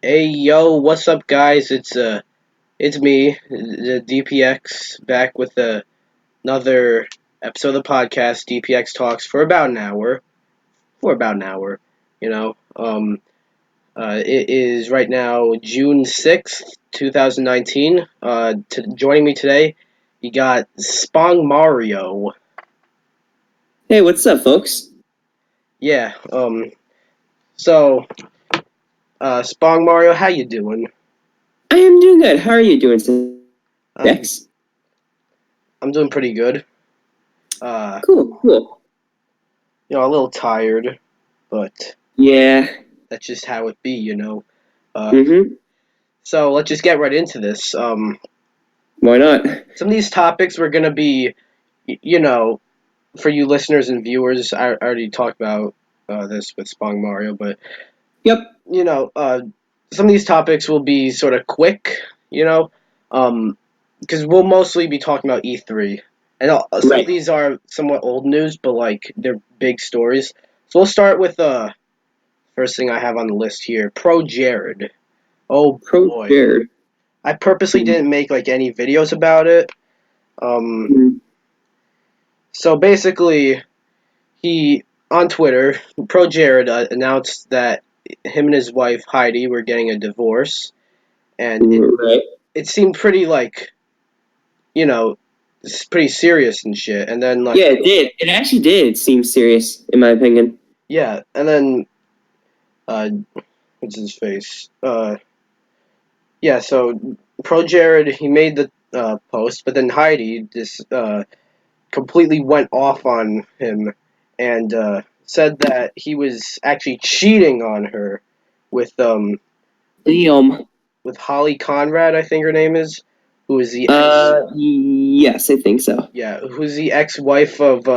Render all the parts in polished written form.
Hey yo, what's up guys? It's me, the DPX, back with another episode of the podcast. DPX talks for about an hour. For about an hour, you know. It is right now June 6th, 2019. Joining me today, you got SpongMario. Hey, what's up, folks? Yeah. So, SpongMario, how you doing? I am doing good. How are you doing today, I'm Dex? I'm doing pretty good. Uh, Cool. a little tired, but Yeah. that's just how it be. Uh, Mm-hmm. so let's just get right into this. Why not? Some of these topics we're gonna be, for you listeners and viewers. I already talked about this with Spong Mario, but Yep. you know, uh, some of these topics will be sort of quick. You know, because we'll mostly be talking about E3, and some of Right. these are somewhat old news, but like they're big stories. So we'll start with first thing I have on the list here, Projared. Oh boy. Projared. I purposely didn't make like any videos about it. Um, Mm-hmm. so basically, he on Twitter, Projared announced that him and his wife Heidi were getting a divorce, and Right. it seemed pretty like you know, it's pretty serious and shit. And then like Yeah, it did. It actually did seem serious, in my opinion. yeah, and then uh, what's his face? Yeah, so Projared he made the post, but then Heidi just completely went off on him and said that he was actually cheating on her with Damn. with Holly Conrad, I think her name is, who is the ex Yes, I think so. who's the ex-wife of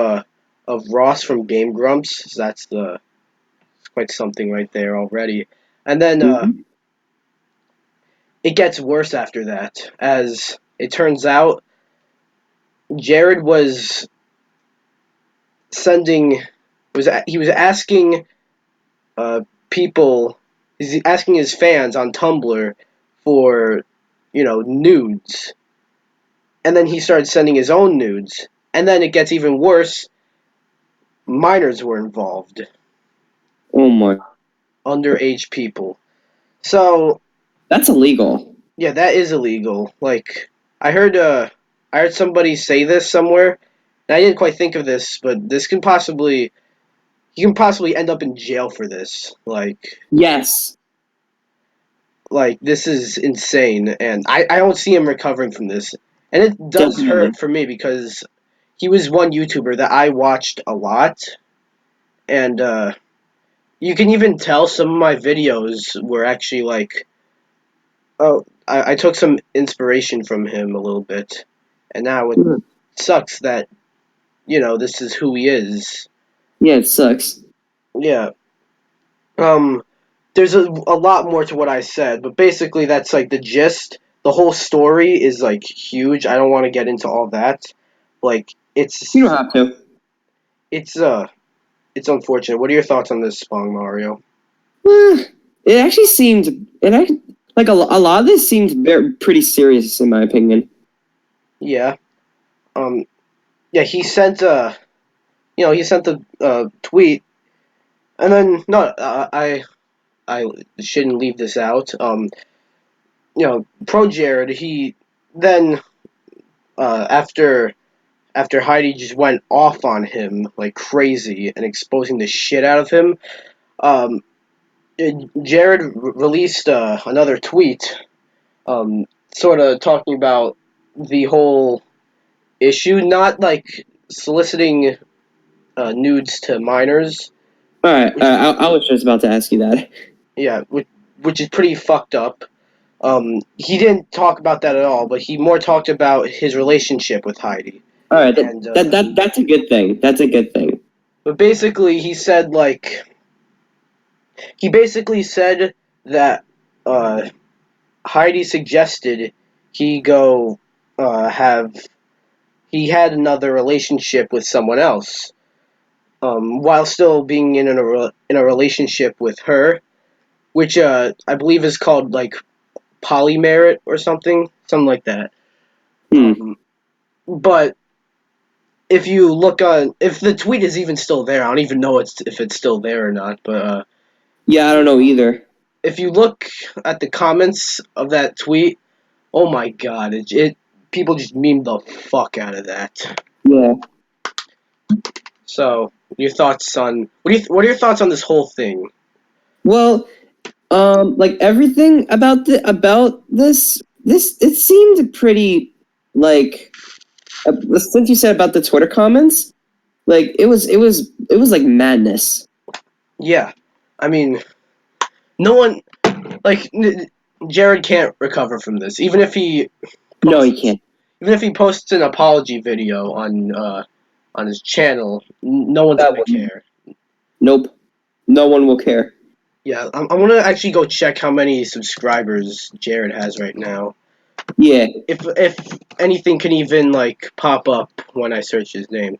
Ross from Game Grumps. So it's quite something right there already. And then Mm-hmm. it gets worse after that, as it turns out Jared was sending he was asking people. He's asking his fans on Tumblr for, nudes. And then he started sending his own nudes. And then it gets even worse. Minors were involved. Oh my. Underage people. So, That's illegal. yeah, that is illegal. Like, I heard, uh, I heard somebody say this somewhere. And I didn't quite think of this, but you can possibly end up in jail for this. Yes. This is insane, and I don't see him recovering from this. And it does Definitely. hurt for me because he was one YouTuber that I watched a lot, and you can even tell some of my videos were actually like, oh, I took some inspiration from him a little bit, and now it Mhm. sucks that this is who he is. Yeah, it sucks. Yeah. Um, there's a lot more to what I said, but basically that's like the gist. The whole story is like huge. I don't want to get into all that. Like You don't have to. it's it's unfortunate. What are your thoughts on this Spong Mario? It actually seemed like a lot of this seemed pretty serious, in my opinion. Yeah. Um yeah, he sent he sent the tweet, and then no I shouldn't leave this out. Pro Jared, he then after Heidi just went off on him like crazy and exposing the shit out of him, um, Jared released another tweet, sort of talking about the whole issue, not like soliciting nudes to minors, All right, which is I was just about to ask you that. yeah, which is pretty fucked up. He didn't talk about that at all, but he more talked about his relationship with Heidi, All right, and that's a good thing. That's a good thing. but basically he basically said that uh, Heidi suggested he go have he had another relationship with someone else, while still being in a relationship with her. which I believe is called like Polymerit or something like that. Hmm. But if you look on, if the tweet is even still there, I don't even know if it's still there or not. But Yeah, I don't know either. if you look at the comments of that tweet, oh my god, it people just meme the fuck out of that. Yeah. So, your thoughts on what are your thoughts on this whole thing? Well, like everything about this it seemed pretty like since you said about the Twitter comments, like it was like madness. Yeah, I mean, no one like Jared can't recover from this, No, you posts can't. even if he posts an apology video on his channel, no one's That gonna one. care. Nope. No one will care. Yeah, I'm gonna actually go check how many subscribers Jared has right now. Yeah. If anything can even like pop up when I search his name.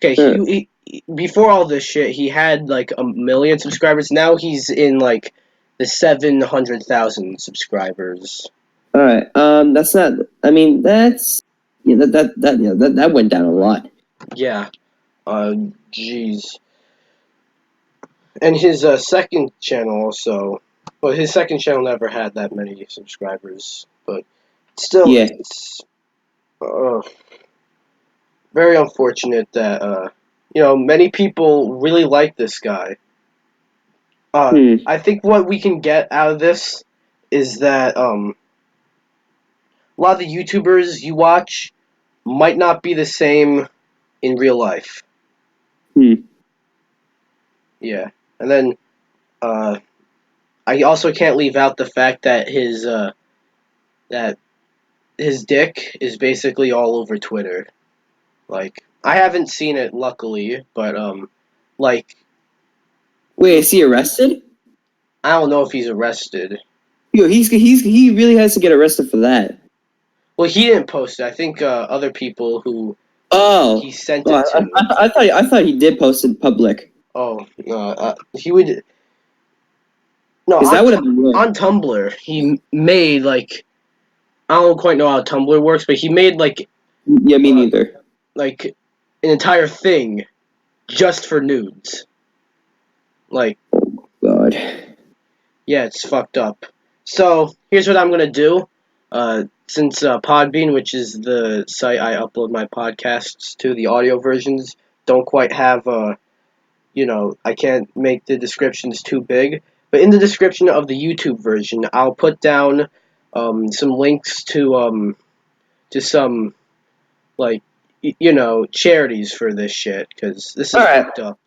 Okay, Uh, before all this shit, he had like 1 million subscribers. Now he's in like the 700,000 subscribers. all right. That's not. I mean, that's yeah. That went down a lot. Yeah. Jeez. And his second channel also, well, his second channel never had that many subscribers, but still, Yeah. it's uh, very unfortunate that many people really like this guy. Hmm. I think what we can get out of this is that a lot of the YouTubers you watch might not be the same in real life. Hmm. Yeah, and then uh, I also can't leave out the fact that that his dick is basically all over Twitter. Like I haven't seen it, luckily, but like Wait, is he arrested? I don't know if he's arrested. Yo, he really has to get arrested for that. Well, he didn't post it. I think other people who Oh. he sent Oh, it to. I thought he did post in public. Oh, he would no Because that would have been weird. on Tumblr. He made like I don't quite know how Tumblr works, but he made Yeah, me uh, neither. like an entire thing just for nudes. Like, God. yeah, it's fucked up. So here's what I'm gonna do. Since Podbean, which is the site I upload my podcasts to, the audio versions don't quite have I can't make the descriptions too big. But in the description of the YouTube version, I'll put down some links to some like charities for this shit because this All is right. fucked up.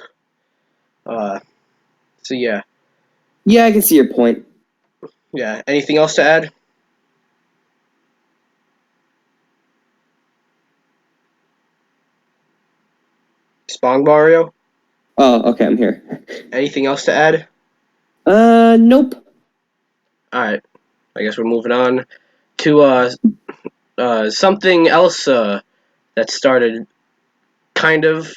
Uh, so yeah, Yeah, I can see your point. yeah. Anything else to add? SpongMario? Oh, okay, I'm here. Anything else to add? Nope. All right. I guess we're moving on to something else that started kind of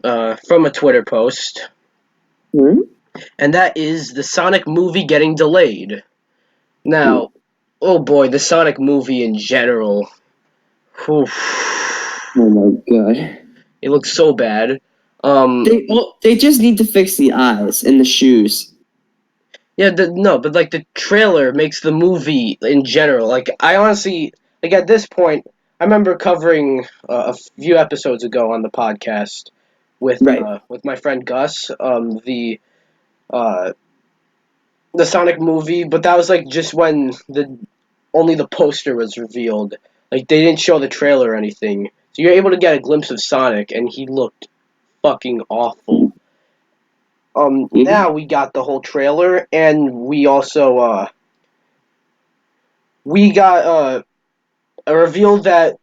from a Twitter post, Hmm? and that is the Sonic movie getting delayed. Hmm. Now, oh boy, the Sonic movie in general. Whew, Oh my god. it looks so bad. They just need to fix the eyes and the shoes. Yeah, no, but like the trailer makes the movie in general. Like I honestly, like at this point, I remember covering a few episodes ago on the podcast Right. with my friend Gus, uh, the Sonic movie, but that was like just when the only the poster was revealed. Like they didn't show the trailer or anything, so you're able to get a glimpse of Sonic, and he looked fucking awful. Hmm. Now we got the whole trailer, and we got a reveal that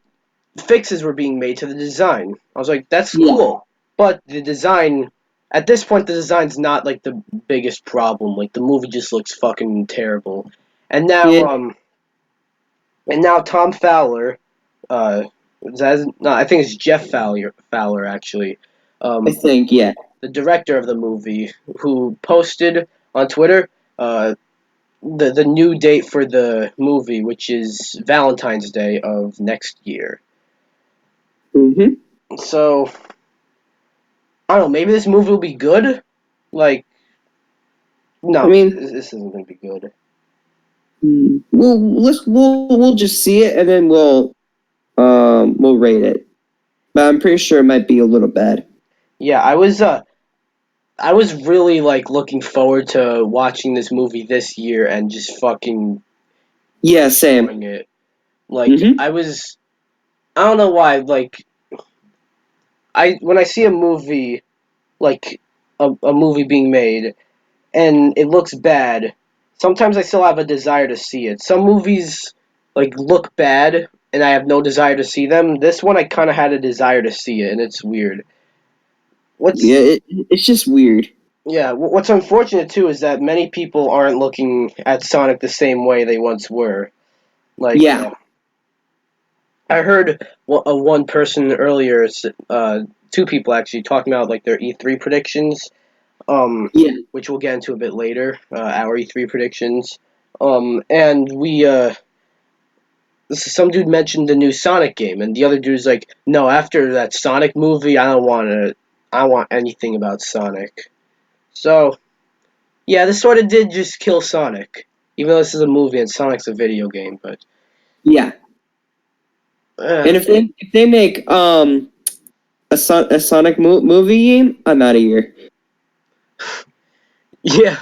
fixes were being made to the design. I was like, that's Yeah. cool, but the design. At this point, the design's not like the biggest problem. Like the movie just looks fucking terrible, and now Yeah. Tom Fowler, uh, no, I think it's Jeff Fowler actually, I think, yeah. the director of the movie, who posted on Twitter. the new date for the movie, which is Valentine's Day of next year. Mm-hmm. So I don't know. Maybe this movie will be good. Like, I no, mean, this isn't gonna be good. we'll just see it and then we'll rate it. But I'm pretty sure it might be a little bad. Yeah, I was really like looking forward to watching this movie this year and just fucking Yeah, destroying same. it. Like Mm-hmm. I don't know why. Like I when I see a movie like a movie being made and it looks bad, sometimes I still have a desire to see it. Some movies like look bad and I have no desire to see them. This one I kind of had a desire to see it, and it's weird. Yeah, What's it's just weird. Yeah, what's unfortunate too is that many people aren't looking at Sonic the same way they once were. Like Yeah. I heard one person earlier, two people actually talking about like their E3 predictions, Yeah. which we'll get into a bit later. Our E3 predictions, and some dude mentioned the new Sonic game, and the other dude's like, "No, after that Sonic movie, I don't want anything about Sonic." So yeah, this sort of did just kill Sonic, even though this is a movie and Sonic's a video game. But Yeah. uh, And if they make a Sonic movie game, I'm out of here. yeah,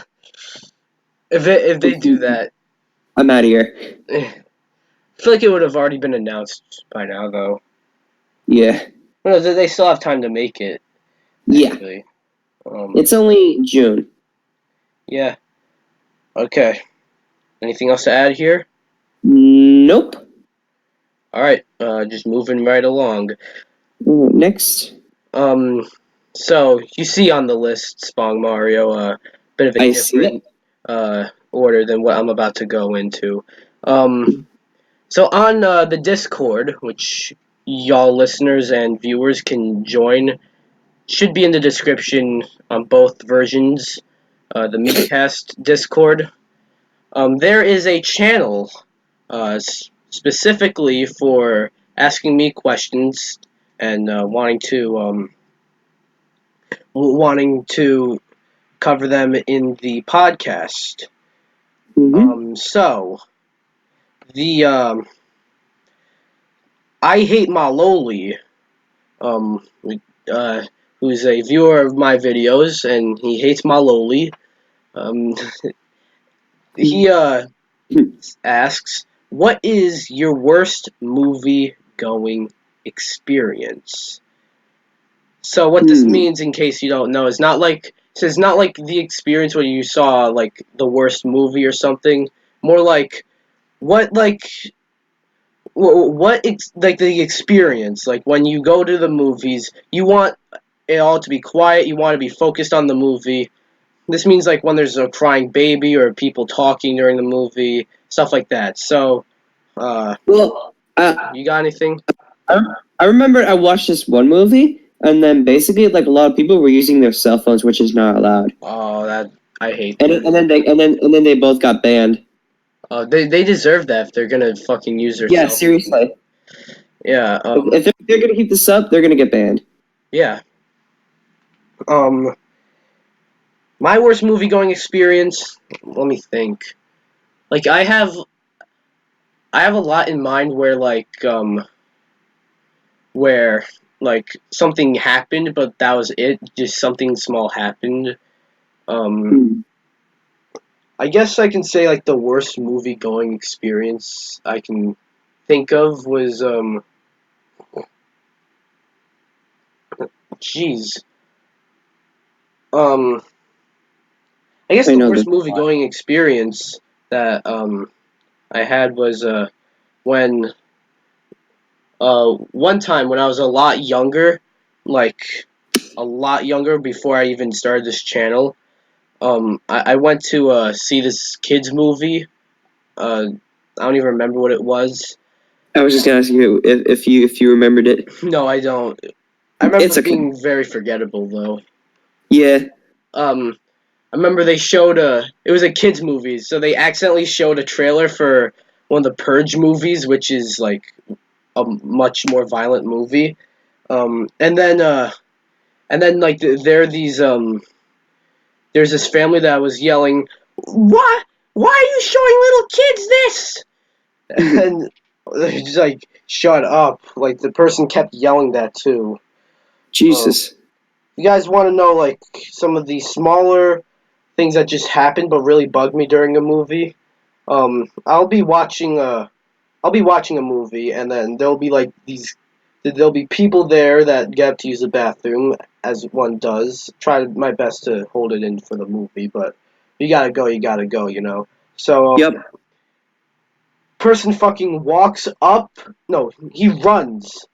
if they do that, I'm out of here. I feel like it would have already been announced by now, though. Yeah. No, they still have time to make it. Yeah. Actually, It's only June. yeah. Okay. Anything else to add here? Nope. All right. Just moving right along. Next, Um. So you see on the list, SpongMario, a bit of a I see different order than what I'm about to go into. So on the Discord, which y'all listeners and viewers can join, should be in the description on both versions. The Meatcast Discord. There is a channel specifically for asking me questions and wanting to cover them in the podcast. So the I hate Maloli, um, uh, who's a viewer of my videos, and he hates Maloli. Um, he asks, "What is your worst movie going experience?" So what this means, in case you don't know, is not like it's not like the experience where you saw like the worst movie or something. More like what like like the experience, like when you go to the movies, you want it all to be quiet, you want to be focused on the movie. This means like when there's a crying baby or people talking during the movie, stuff like that. So well, you got anything? I, I remember I watched this one movie, and then basically, like a lot of people were using their cell phones, which is not allowed. Oh, that I hate And that. then they both got banned. They deserve that if they're gonna fucking use their Yeah, cell phone. seriously. Yeah, If they're gonna keep this up, they're gonna get banned. yeah. Um, my worst movie going experience. Let me think. Like I have a lot in mind where like something happened, but that was it. Just something small happened. Um, I guess I can say like the worst movie going experience I can think of was jeez. Um, I guess I the know worst this. movie going experience that I had was when one time when I was a lot younger, like a lot younger before I even started this channel. I went to see this kids movie. I don't even remember what it was. I was just gonna ask you if you remembered it. No, I don't. I remember It's it okay. being very forgettable though. Yeah. Um, I remember they showed it was a kids movie, so they accidentally showed a trailer for one of the Purge movies, which is like a much more violent movie. And then like there are these there's this family that was yelling, "What? Why are you showing little kids this?" And they're just like, "Shut up!" Like the person kept yelling that too. Jesus. You guys want to know like some of the smaller things that just happened but really bugged me during a movie? I'll be watching a movie, and then there'll be people there that get to use the bathroom, as one does. Try my best to hold it in for the movie, but you gotta go, you know. So, Yep. person fucking walks up, no, he runs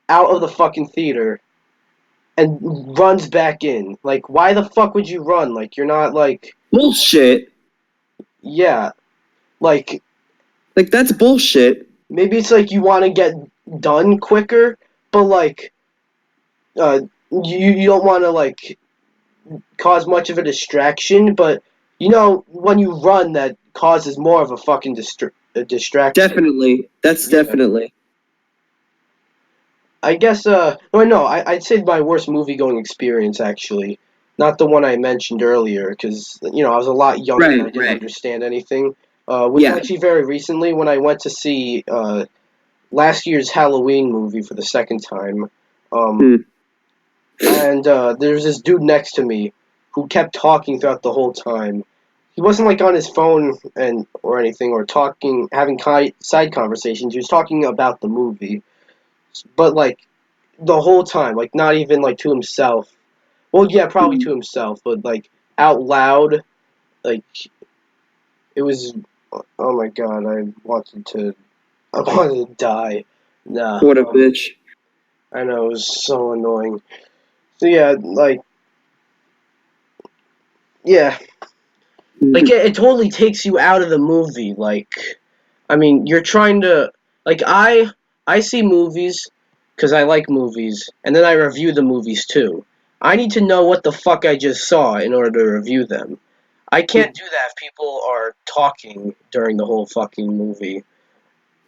out of the fucking theater and runs back in. Like, why the fuck would you run? Like, you're not like, Bullshit. yeah, like, Like, that's bullshit. maybe it's like you want to get done quicker, but like, you don't want to like cause much of a distraction, but you know when you run, that causes more of a fucking distraction. Definitely. That's Yeah. definitely. I guess. No, I'd say my worst movie going experience actually, not the one I mentioned earlier, because you know I was a lot younger and I didn't understand anything. Was Yeah. actually very recently when I went to see last year's Halloween movie for the second time. Hmm. And there's this dude next to me who kept talking throughout the whole time. He wasn't like on his phone or anything or talking, having side conversations. He was talking about the movie, but like the whole time, like not even like to himself. Well, yeah, probably to himself, but like out loud. Like it was. Oh my god, I wanted to die. Nah, What a bitch. I know, it was so annoying. So yeah, like yeah. Like it totally takes you out of the movie. Like, I mean, you're trying to like I see movies because I like movies, and then I review the movies too. I need to know what the fuck I just saw in order to review them. I can't do that if people are talking during the whole fucking movie.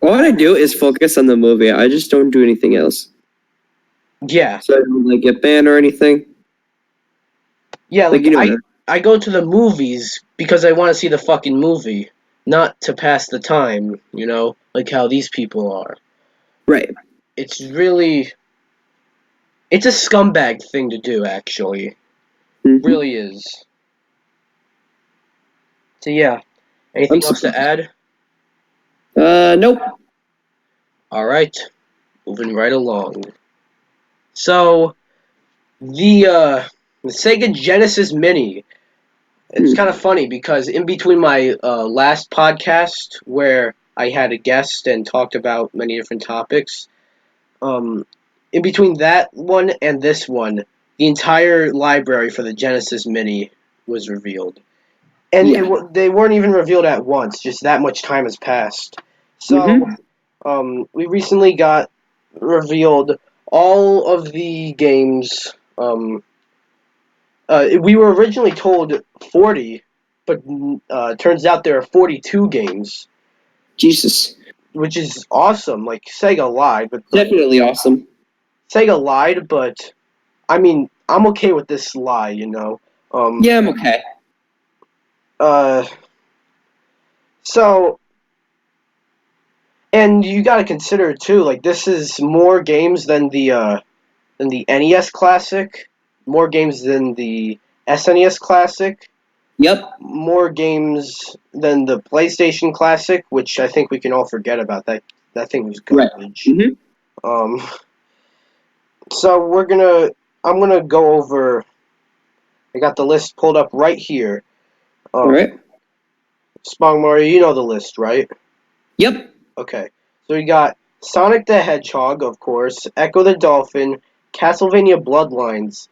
All I do is focus on the movie. I just don't do anything else. Yeah, So I don't like get banned or anything. yeah. Like, Like you know that. I go to the movies because I want to see the fucking movie, not to pass the time. You know, like how these people are. Right. It's really it's a scumbag thing to do, actually. Mm-hmm. Really is. So yeah. Anything I'm else to surprised. add? Nope. Alright. Moving right along. So the Sega Genesis Mini. It's kind of funny because in between my last podcast where I had a guest and talked about many different topics, um, in between that one and this one, the entire library for the Genesis Mini was revealed. And Yeah. they weren't even revealed at once. Just that much time has passed. So, Mm-hmm. we recently got revealed all of the games. We were originally told 40, but turns out there are 42 games, Jesus. which is awesome. Like Sega lied, but like Definitely awesome. Sega lied, but I mean, I'm okay with this lie, you know. Yeah, I'm okay. Uh, so And you got to consider too, like this is more games than the NES Classic, more games than the SNES Classic, Yep. more games than the PlayStation Classic, which I think we can all forget about. That thing was Right. garbage. Mm-hmm. Um, so I'm gonna go over. I got the list pulled up right here. All right. SpongMario, you know the list, right? Yep. Okay. So we got Sonic the Hedgehog, of course, Echo the Dolphin, Castlevania Bloodlines,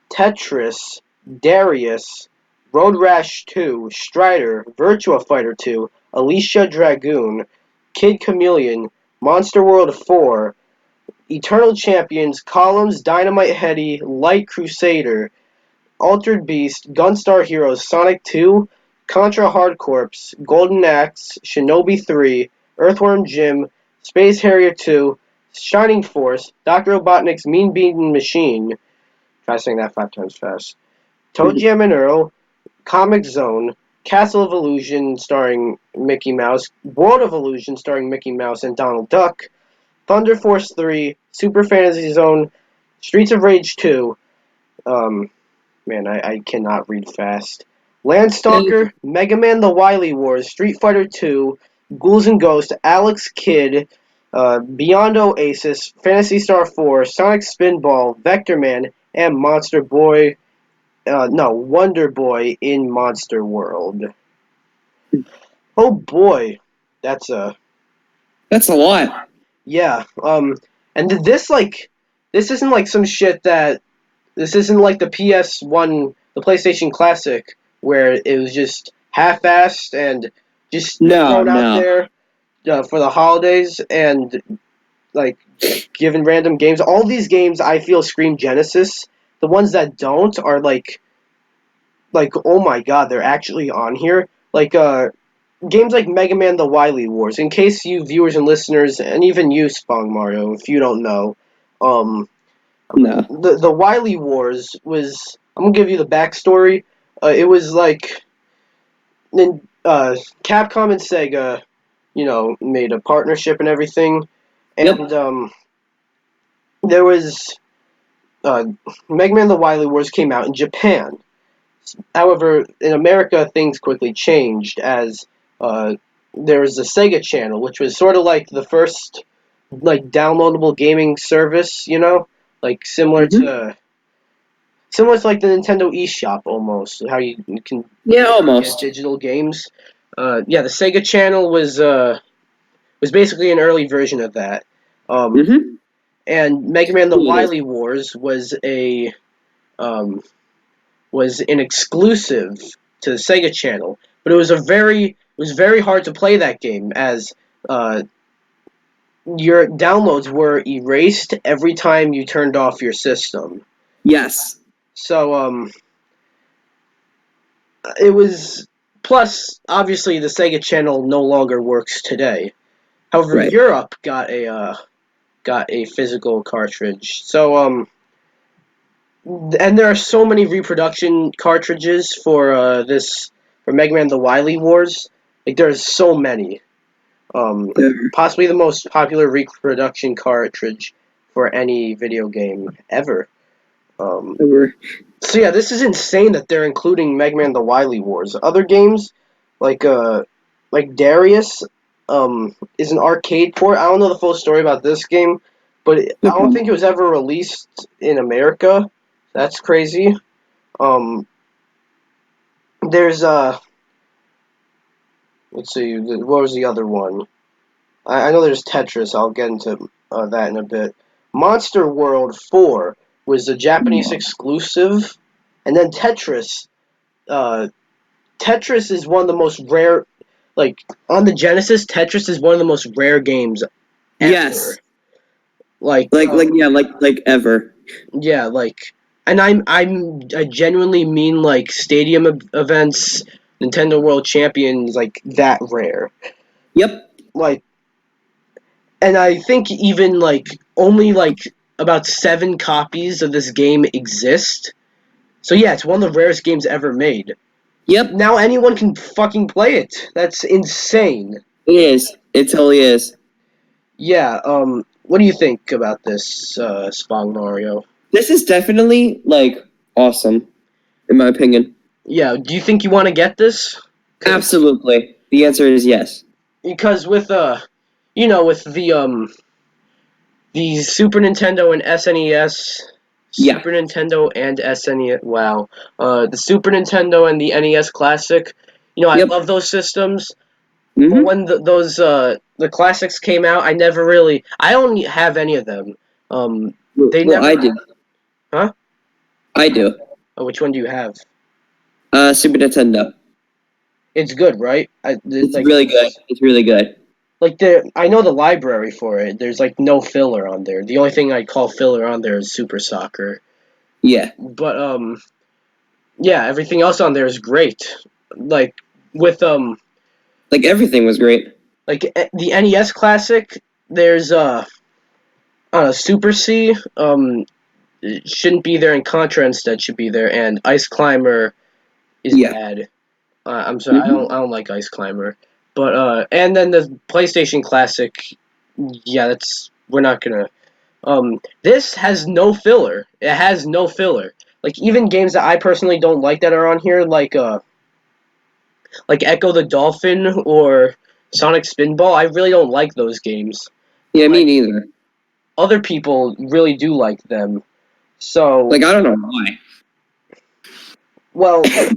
Tetris, Darius, Road Rash 2, Strider, Virtua Fighter 2, Alicia Dragoon, Kid Chameleon, Monster World 4, Eternal Champions, Columns, Dynamite Heady, Light Crusader, Altered Beast, Gunstar Heroes, Sonic 2, Contra Hard Corps, Golden Axe, Shinobi 3, Earthworm Jim, Space Harrier 2, Shining Force, Dr. Robotnik's Mean Bean Machine. Try saying that 5 times fast. Toe Jam and Earl, Comic Zone, Castle of Illusion starring Mickey Mouse, World of Illusion starring Mickey Mouse and Donald Duck, Thunder Force 3, Super Fantasy Zone, Streets of Rage 2, man, I cannot read fast. Landstalker, Mega Man The Wily Wars, Street Fighter 2, Ghouls and Ghosts, Alex Kidd, Beyond Oasis, Phantasy Star 4, Sonic Spinball, Vector Man, and Wonder Boy in Monster World. Oh boy, that's a lot. yeah. And this isn't like some shit that this isn't like the PS1, the PlayStation Classic, where it was just half-assed and just thrown out there for the holidays and like given random games. All these games I feel scream Genesis. The ones that don't are like oh my god, they're actually on here. Games like Mega Man The Wily Wars. In case you viewers and listeners, and even you, SpongMario, if you don't know, No. the Wily Wars was. I'm gonna give you the backstory. It was like, Capcom and Sega, made a partnership and everything, and there was Mega Man: The Wily Wars came out in Japan. However, in America, things quickly changed as there was the Sega Channel, which was sort of like the first downloadable gaming service, like similar to like the Nintendo eShop almost, how you can almost get digital games. The Sega Channel was basically an early version of that. And Mega Man: The Wily Wars was an exclusive to the Sega Channel, but it was very hard to play that game as your downloads were erased every time you turned off your system. Yes. So it was. Plus, obviously, the Sega Channel no longer works today. However, Europe got a physical cartridge. So and there are so many reproduction cartridges for Mega Man: The Wily Wars. Like there's so many. Possibly the most popular reproduction cartridge for any video game ever. So yeah, this is insane that they're including Mega Man: The Wily Wars. Other games like Darius is an arcade port. I don't know the full story about this game, but I don't think it was ever released in America. That's crazy. There's let's see, what was the other one? I know there's Tetris. I'll get into that in a bit. Monster World 4 was a Japanese exclusive, and then Tetris. Tetris is one of the most rare. Like on the Genesis, Tetris is one of the most rare games ever. Yes. Like ever. Yeah, and I genuinely mean like stadium events, Nintendo World Champions, like that rare. Yep. And I think even only about 7 copies of this game exist. So yeah, it's one of the rarest games ever made. Yep. Now anyone can fucking play it. That's insane. It is. It totally is. Yeah. What do you think about this, SpongMario? This is definitely awesome, in my opinion. Yeah. Do you think you want to get this? Absolutely. The answer is yes. Because with with the Super Nintendo and SNES, Super Nintendo and SNES. Wow. The Super Nintendo and the NES Classic. I love those systems. But when the classics came out, I don't have any of them. I do. Huh? I do. Oh, which one do you have? Super Nintendo. It's good, right? It's really good. It's really good. I know the library for it. There's no filler on there. The only thing I call filler on there is Super Soccer. Yeah. But Yeah, everything else on there is great. Like with Like everything was great. like the NES Classic, there's Super C. It shouldn't be there, and Contra instead should be there, and Ice Climber is Yeah. bad. I'm sorry, Mm-hmm. I don't like Ice Climber, but and then the PlayStation Classic, yeah, that's we're not gonna. This has no filler. It has no filler. Like even games that I personally don't like that are on here, like Echo the Dolphin or Sonic Spinball. I really don't like those games. Yeah, me But neither. other people really do like them. So, Like I don't know why. well, I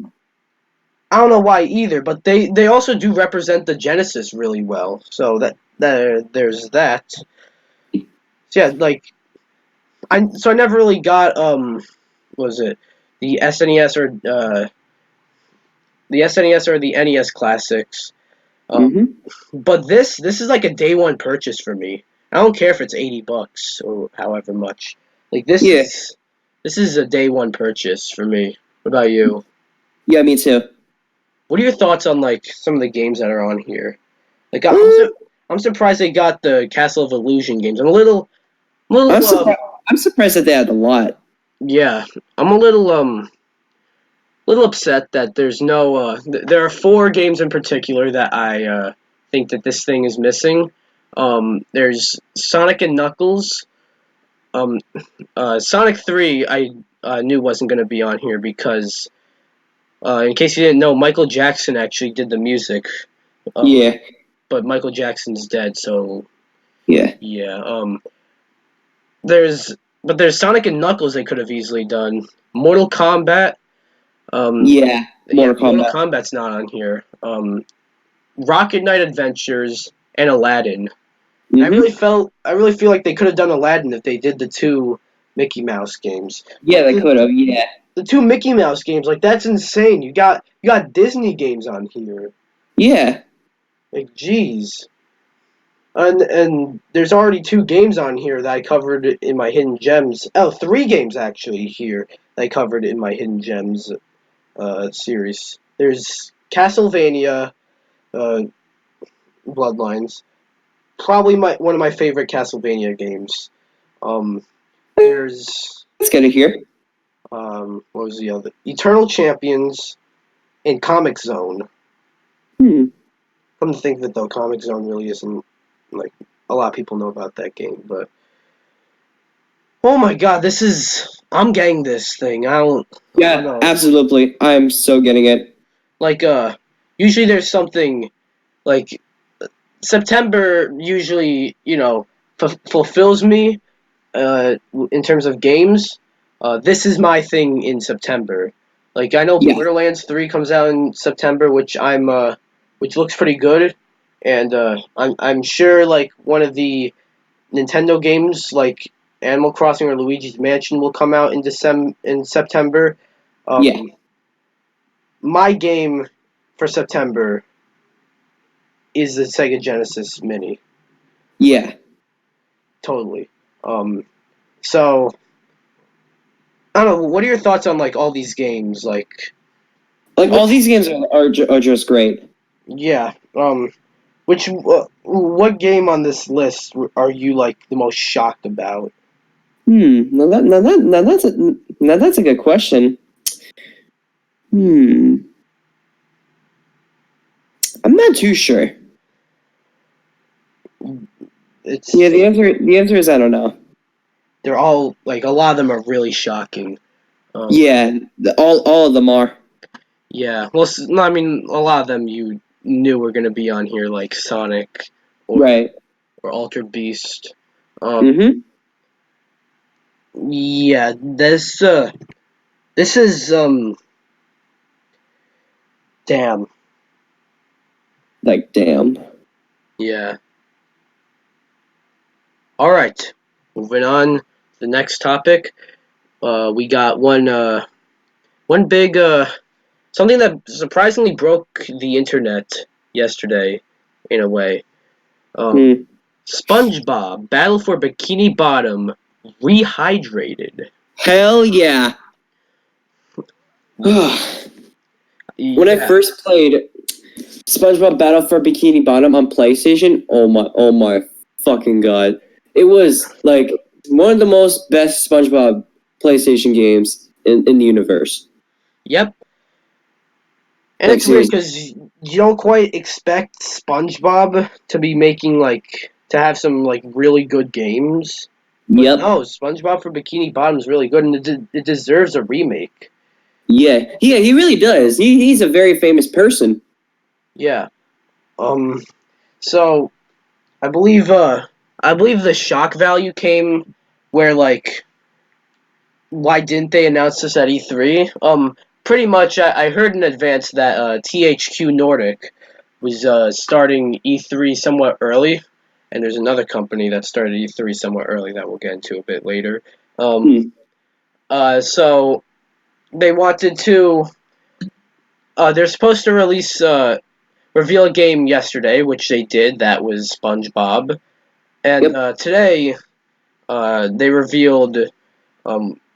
don't know why either, but they also do represent the Genesis really well. So there's that. So yeah, like I never really got what was it the SNES or the NES classics. Um, Mm-hmm. but this is like a day one purchase for me. I don't care if it's $80 or however much. Like Yeah. this is a day one purchase for me. What about you? Yeah, me too. What are your thoughts on like some of the games that are on here? Like Um, I'm surprised they got the Castle of Illusion games. I'm a I'm little surprised. I'm surprised that they had a lot. yeah. I'm a little upset that there's no there are four games in particular that I think that this thing is missing. There's Sonic and Knuckles. Um, Sonic 3 I knew wasn't going to be on here because in case you didn't know, Michael Jackson actually did the music. Yeah. But Michael Jackson's dead, so Yeah. yeah. There's there's Sonic and Knuckles they could have easily done. Mortal Kombat. Um, Yeah. yeah, Mortal Mortal Kombat. Kombat's not on here. Rocket Knight Adventures and Aladdin. Mm-hmm. I really feel like they could have done Aladdin if they did the two Mickey Mouse games. Yeah, Like they could have. Yeah. the two Mickey Mouse games, like that's insane. You got Disney games on here. Yeah. Like geez. And there's already two games on here that I covered in my hidden gems. Oh, three games actually here that I covered in my hidden gems series. There's Castlevania, uh, Bloodlines, probably one of my favorite Castlevania games. Um, there's That's good to hear. what was the other? Eternal Champions and Comic Zone. Hmm. Come to think of it, though, Comic Zone really isn't like a lot of people know about that game, but oh my god, this is I'm getting this thing. I don't Yeah, know. absolutely. I'm so getting it. Like usually there's something like September usually, fulfills me in terms of games. This is my thing in September. Like I know Yeah. Borderlands 3 comes out in September, which looks pretty good, and I'm sure like one of the Nintendo games like Animal Crossing or Luigi's Mansion will come out in September. Yeah. Um, my game for September is the Sega Genesis Mini. Yeah. Totally. So I don't know. What are your thoughts on like all these games? Like Like all which these games are just great. yeah. Which what game on this list are you like the most shocked about? Now that's a good question. Hmm. I'm not too sure. It's Yeah, the answer is I don't know. they're all like a lot of them are really shocking. Yeah, all of them are. Yeah. Well, no, I mean a lot of them you knew were gonna be on here, like Sonic or Right. Altered Beast. Um. Mm-hmm. Yeah. This is damn. Like damn. Yeah. All right. Moving on to the next topic. We got one big something that surprisingly broke the internet yesterday, in a way. Hmm. SpongeBob Battle for Bikini Bottom Rehydrated. Hell yeah. When I first played SpongeBob Battle for Bikini Bottom on PlayStation, oh my fucking god. It was like one of the most best SpongeBob PlayStation games in the universe. Yep. And Like, it's weird because you don't quite expect SpongeBob to be making to have some really good games. But Yep. no, SpongeBob for Bikini Bottom is really good, and it deserves a remake. Yeah, he really does. He's a very famous person. Yeah. So I believe the shock value came where why didn't they announce this at E3? Pretty much I heard in advance that THQ Nordic was starting E3 somewhat early, and there's another company that started E3 somewhat early that we'll get into a bit later. So they wanted to. They're supposed to reveal a game yesterday, which they did. That was SpongeBob, and today they revealed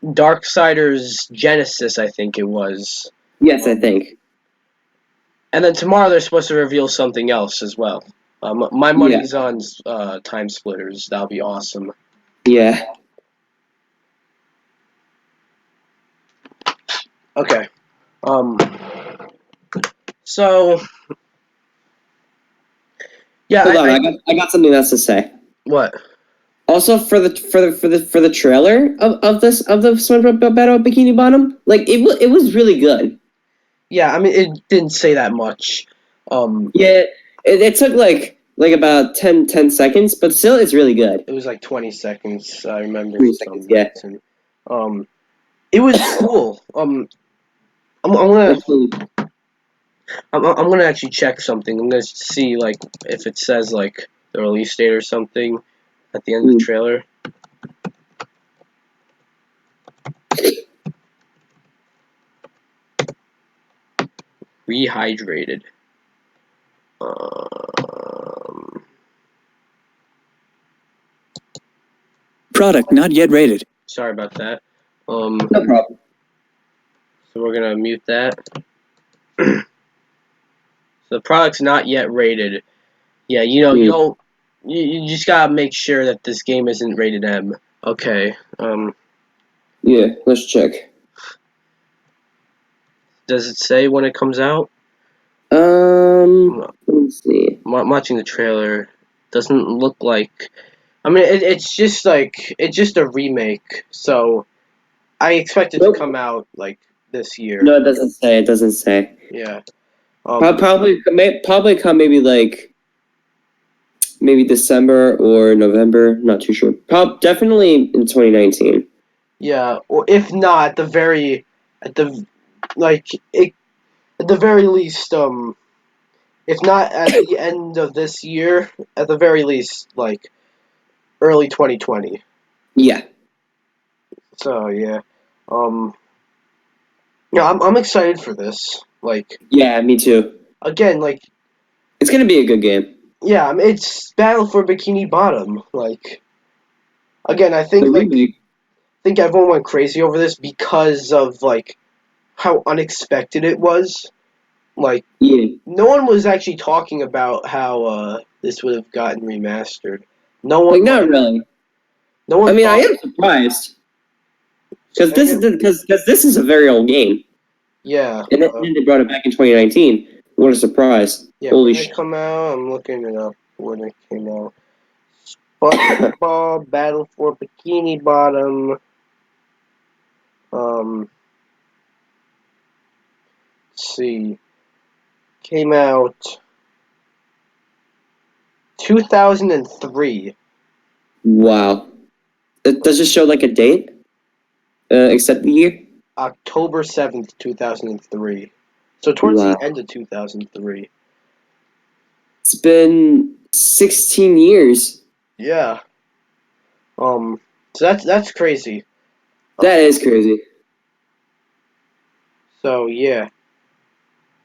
Darksiders Genesis, I think it was. Yes, I think. And then tomorrow they're supposed to reveal something else as well. My money's on Time Splitters. That'll be awesome. Yeah. Okay. So. Yeah. Hold on, I got something else to say. What? Also, for the trailer of the SpongeBob Battle Bikini Bottom, it was really good. Yeah, I mean it didn't say that much. Yeah, it took about 10 seconds, but still, it's really good. It was 20 seconds. I remember 20 seconds, yeah. It was cool. I'm gonna actually check something. I'm gonna see if it says the release date or something at the end of the trailer. Rehydrated. Product not yet rated. Sorry about that. No problem. So we're gonna mute that. So the product's not yet rated. Yeah, you just gotta make sure that this game isn't rated M. Okay. Yeah, let's check. Does it say when it comes out? Let's see. I'm watching the trailer. Doesn't look like. I mean, it's just a remake. So I expect it to come out this year. No, it doesn't say. It doesn't say. Yeah. Probably come maybe December or November. Not too sure. Definitely in 2019. Yeah, or if not, at the very least, if not at the end of this year, at the very least, early 2020. Yeah. So yeah, yeah, I'm excited for this. Yeah, me too. Again, it's gonna be a good game. Yeah, I mean, it's Battle for Bikini Bottom. Again, I think everyone went crazy over this because of how unexpected it was. No one was actually talking about how this would have gotten remastered. No one. Not really. No one. I mean, I am surprised because this is a very old game. Yeah. And then they brought it back in 2019. What a surprise! Yeah. Holy when shit! it come out, I'm looking it up when it came out. SpongeBob Battle for Bikini Bottom. Let's see. Came out 2003. Wow. Does it show a date? Except the year? October 7th, 2003. So towards the end of 2003. It's been 16 years. Yeah. So that's crazy. That is crazy. So yeah.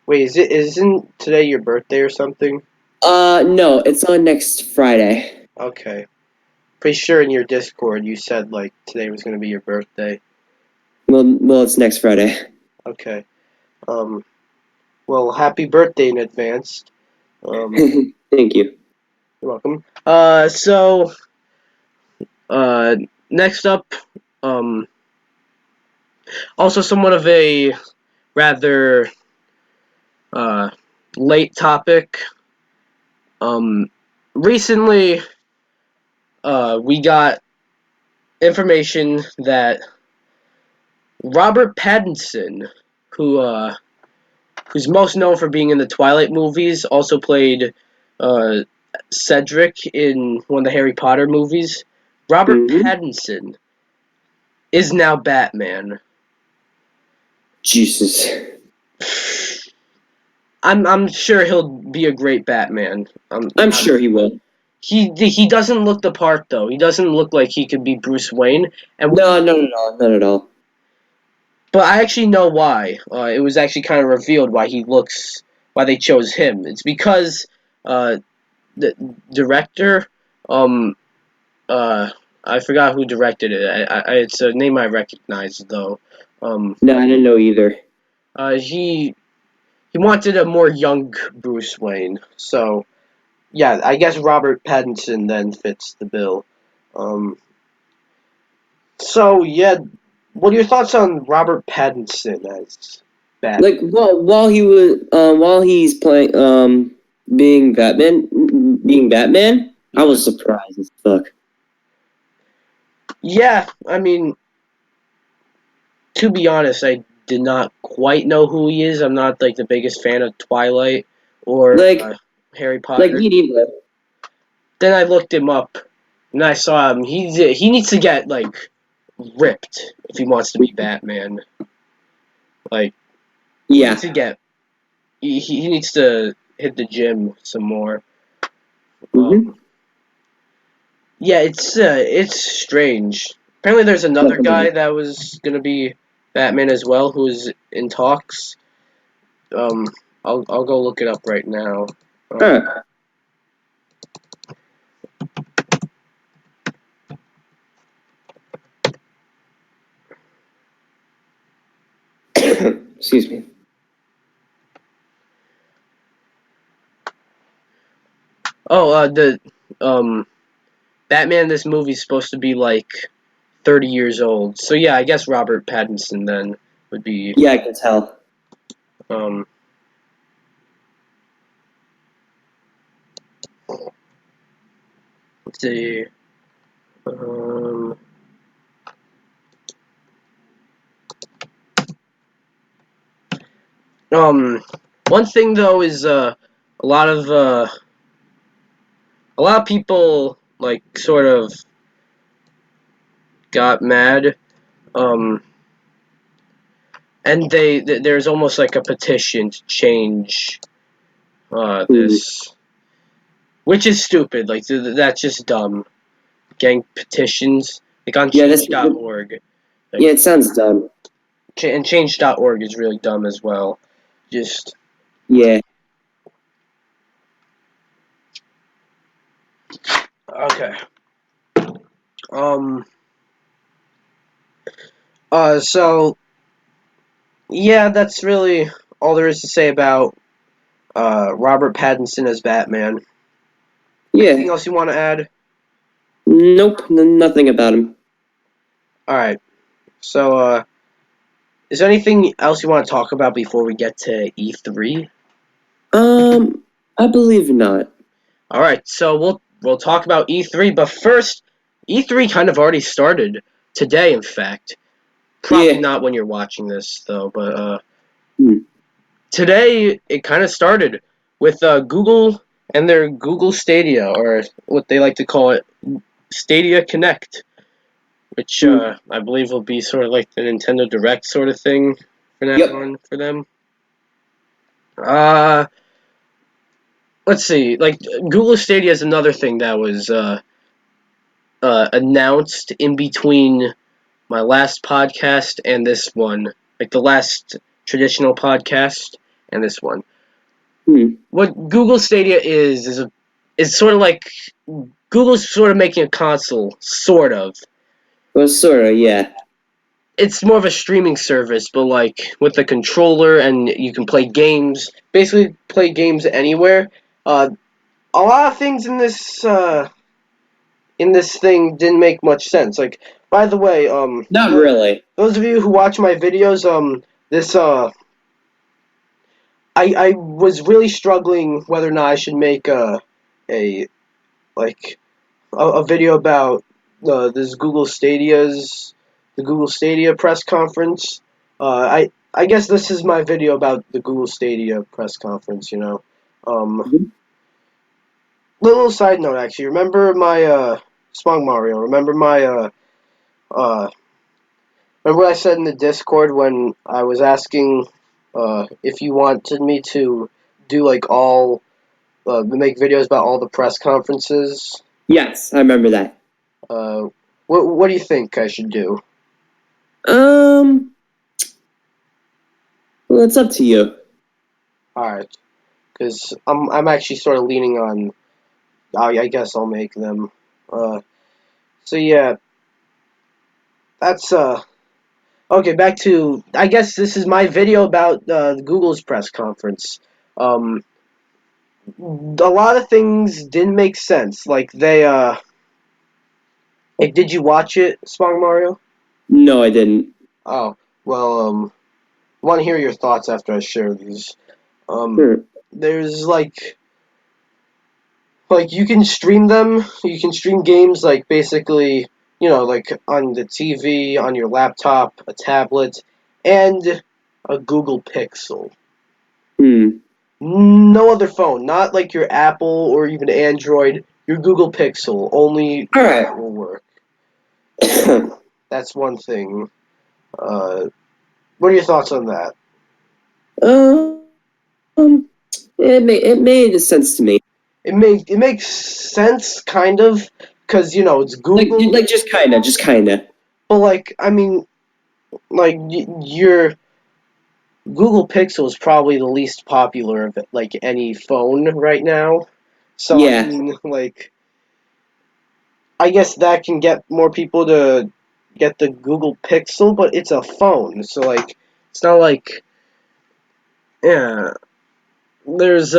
Wait, isn't today your birthday or something? No, it's on next Friday. Okay. Pretty sure in your Discord you said today was gonna be your birthday. Well, it's next Friday. Okay. Well, happy birthday in advance. Thank you. You're welcome. Next up, um, also somewhat of a rather late topic. Recently, we got information that Robert Pattinson, who's most known for being in the Twilight movies, also played uh, Cedric in one of the Harry Potter movies. Robert Mm-hmm. Pattinson is now Batman. Jesus. I'm sure he'll be a great Batman. I'm sure he will. He doesn't look the part though. He doesn't look like he could be Bruce Wayne. And No, not at all. but I actually know why. It was actually kind of revealed why they chose him. It's because the director, um, I forgot who directed it. It's a name I recognize though. No, I didn't know either. He wanted a more young Bruce Wayne. So yeah, I guess Robert Pattinson then fits the bill. Um, so yeah, what are your thoughts on Robert Pattinson as Batman? Like, while he's playing, being Batman, I was surprised as fuck. Yeah, I mean, to be honest, I did not quite know who he is. I'm not like the biggest fan of Twilight or Like, Harry Potter. me neither. Then I looked him up and I saw him. He needs to get like ripped if he wants to be Batman. Like he Yeah. needs to get he needs to hit the gym some more. Mm-hmm. Yeah, it's strange. Apparently, there's another Definitely. guy that was gonna be Batman as well, who's in talks. Um, I'll go look it up right now. Alright. Excuse me. The Batman in this movie is supposed to be like 30 years old. So yeah, I guess Robert Pattinson then would be. Yeah, I can tell. Um, let's see. Um, One thing though is a lot of uh, a lot of people like sort of got mad. Um, and there's almost like a petition to change this, which is stupid. Like that's just dumb. Getting petitions like on Yeah, change.org. Like, yeah, it sounds dumb. and change.org is really dumb as well. Just Yeah. okay. Um. So yeah, that's really all there is to say about Robert Pattinson as Batman. Anything Yeah. else you want to add? Nope, nothing about him. All right. So is there anything else you want to talk about before we get to E3? I believe not. All right. So we'll talk about E3, but first, E3 kind of already started today. In fact, probably Yeah. not when you're watching this though, but Hmm. today it kind of started with Google and their Google Stadia, or what they like to call it, Stadia Connect, which I believe will be sort of like the Nintendo Direct sort of thing from now Yep. on for them. Let's see. Like Google Stadia is another thing that was announced in between my last podcast and this one, like the last traditional podcast and this one. What Google Stadia is sort of like Google's sort of making a console, sort of. Well, sort of, yeah. it's more of a streaming service, but like with the controller, and you can play games. Basically, play games anywhere. A lot of things in this thing didn't make much sense. Like, by the way, Not really. those of you who watch my videos, this I was really struggling whether or not I should make a like a video about this the Google Stadia press conference. I guess this is my video about the Google Stadia press conference. You know, Mhm. little side note actually. Remember my SpongMario? Uh remember what I said in the Discord when I was asking if you wanted me to do like all make videos about all the press conferences. Yes, I remember that. Uh, what do you think I should do? Well, it's up to you. All right, because I'm actually sort of leaning on. I guess I'll make them. So yeah, that's okay. Back to I guess this is my video about Google's press conference. Um, a lot of things didn't make sense. Like they like, did you watch it, Spong Mario? No, I didn't. Oh well. Want to hear your thoughts after I share these. Hmm. There's like you can stream them. You can stream games like basically, you know, like on the TV, on your laptop, a tablet, and a Google Pixel. Hmm. No other phone, not like your Apple or even Android. Your Google Pixel only All right. that will work. That's one thing. What are your thoughts on that? um, it made sense to me. It makes sense, kind of, because you know it's Google. Like just kinda. But like, I mean, like your Google Pixel is probably the least popular of like any phone right now. So I Yeah. mean, like, I guess that can get more people to get the Google Pixel, but it's a phone, so like, it's not like, yeah. There's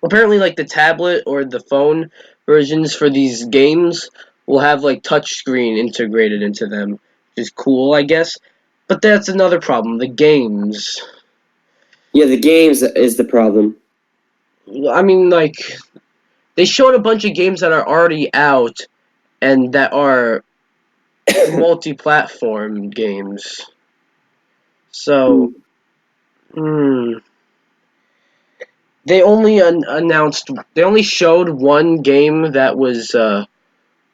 apparently like the tablet or the phone versions for these games will have like touchscreen integrated into them, which is cool, I guess. But that's another problem. The games. Yeah, the games is the problem. I mean, like they showed a bunch of games that are already out and that are multi-platform games. So, hmm, they only announced. They only showed one game that was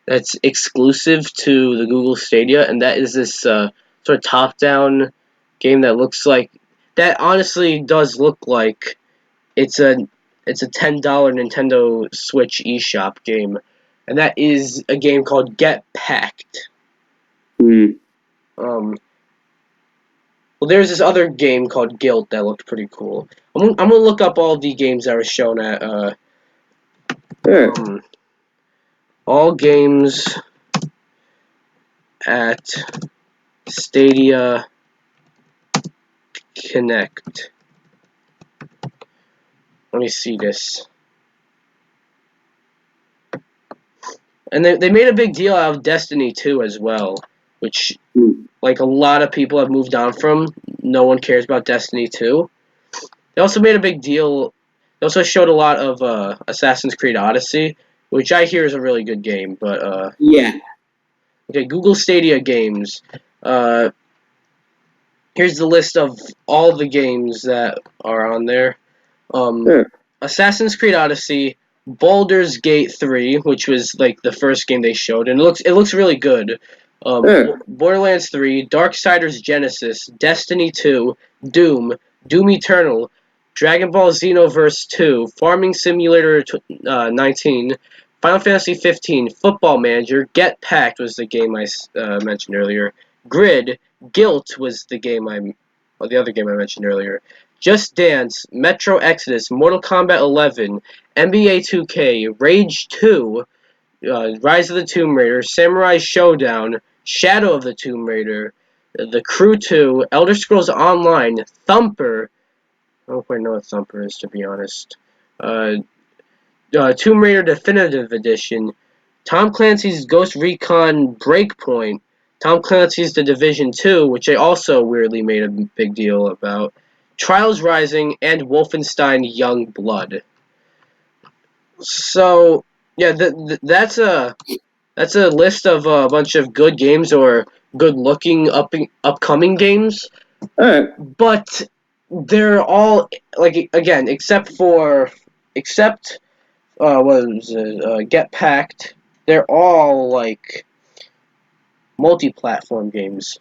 that's exclusive to the Google Stadia, and that is this sort of top-down game that looks like that. Honestly, does look like it's a $10 Nintendo Switch eShop game, and that is a game called Get Packed. Hmm. Well, there's this other game called Guilt that looked pretty cool. I'm gonna look up all the games that were shown at Sure. all games at Stadia Connect. Let me see this. And they made a big deal out of Destiny 2 as well, which like a lot of people have moved on from. No one cares about Destiny 2. They also made a big deal. They also showed a lot of Assassin's Creed Odyssey, which I hear is a really good game. But Yeah. okay, Google Stadia Games. Uh, here's the list of all the games that are on there. Sure. Assassin's Creed Odyssey, Baldur's Gate 3, which was like the first game they showed, and it looks really good. Sure. Borderlands 3, Darksiders Genesis, Destiny 2, Doom, Doom Eternal, Dragon Ball Xenoverse 2, Farming Simulator 19, Final Fantasy 15, Football Manager, Get Packed was the game I mentioned earlier, Grid, Guilt was the other game I mentioned earlier, Just Dance, Metro Exodus, Mortal Kombat 11, NBA 2K, Rage 2, Rise of the Tomb Raider, Samurai Showdown, Shadow of the Tomb Raider, The Crew 2, Elder Scrolls Online, Thumper. I don't quite know what Thumper is, to be honest. Tomb Raider Definitive Edition, Tom Clancy's Ghost Recon Breakpoint, Tom Clancy's The Division 2, which they also weirdly made a big deal about, Trials Rising, and Wolfenstein Young Blood. So, yeah, that's a list of a bunch of good games or good-looking upcoming games. Alright. But they're all, like, again, except Get Packed. They're all like multi-platform games.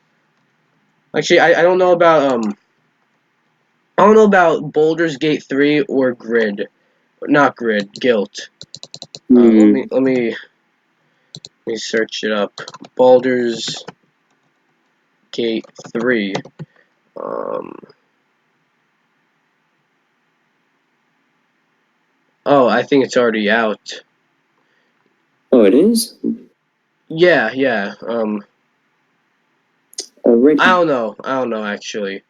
Actually, I don't know about Baldur's Gate 3 or Grid, not Grid, Guilt. Let me search it up. Baldur's Gate 3. Oh, I think it's already out. Oh, it is? Yeah. Alright. I don't know actually.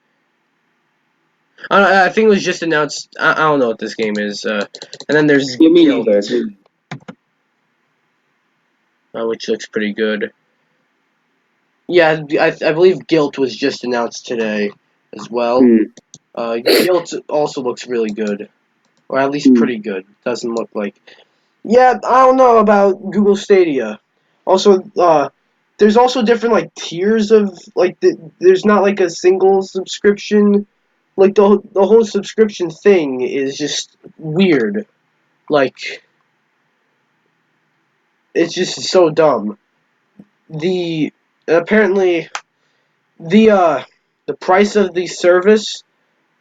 I think it was just announced. I don't know what this game is. And then there's Yeah, me Guilt, neither. Which looks pretty good. Yeah, I believe Guilt was just announced today as well. Guilt also looks really good, or at least pretty good. Doesn't look like. Yeah, I don't know about Google Stadia. Also, there's also different like tiers of like there's not like a single subscription. Like the whole subscription thing is just weird. Like it's just so dumb. Apparently the price of the service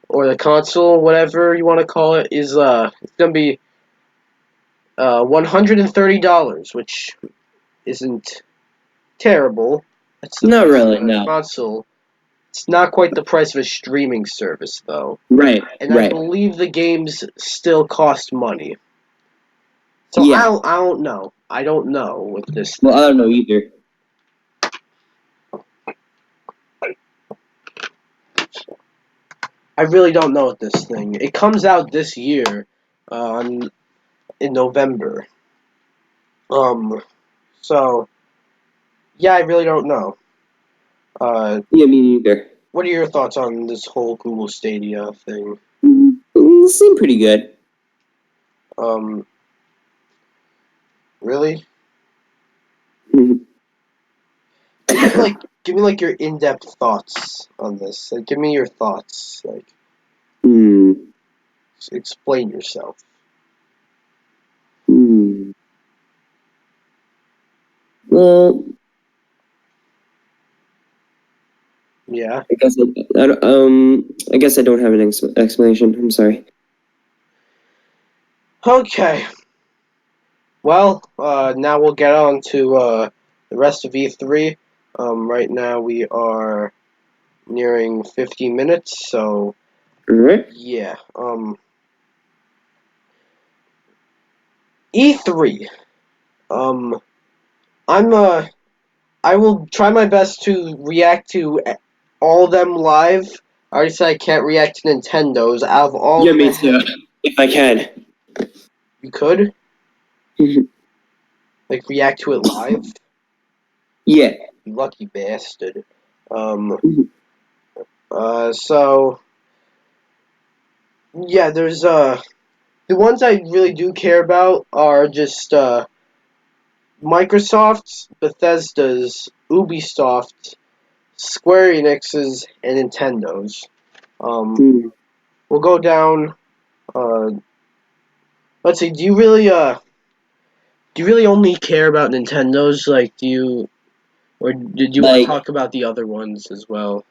or the console, whatever you want to call it, is it's gonna be $130, which isn't terrible. That's the Not price really, of a no. console. It's not quite the price of a streaming service, though. Right, And I right. believe the games still cost money. So Yeah. I don't know. I don't know with this. Well, I don't know either. I really don't know with this thing. It comes out this year, in November. So yeah, I really don't know. Yeah, me neither. What are your thoughts on this whole Google Stadia thing? It seemed pretty good. Really? Mhm. Give me like your in-depth thoughts on this. Like, give me your thoughts. Like, explain yourself. Well, Yeah. I guess I don't have an explanation. I'm sorry. Okay. Well, now we'll get on to the rest of E3. Right now we are nearing 50 minutes, so Alright. yeah. E3. I will try my best to react to all of them live. I already said I can't react to Nintendo's. Out of all Yeah, of me them, too. If I can. you could Mhm. like react to it live. Yeah. You lucky bastard. Mhm. So yeah, there's the ones I really do care about are just Microsoft's, Bethesda's, Ubisoft, Square Enix's, and Nintendo's. We'll go down. Let's see. Do you really only care about Nintendo's? Like, or did you want to talk about the other ones as well?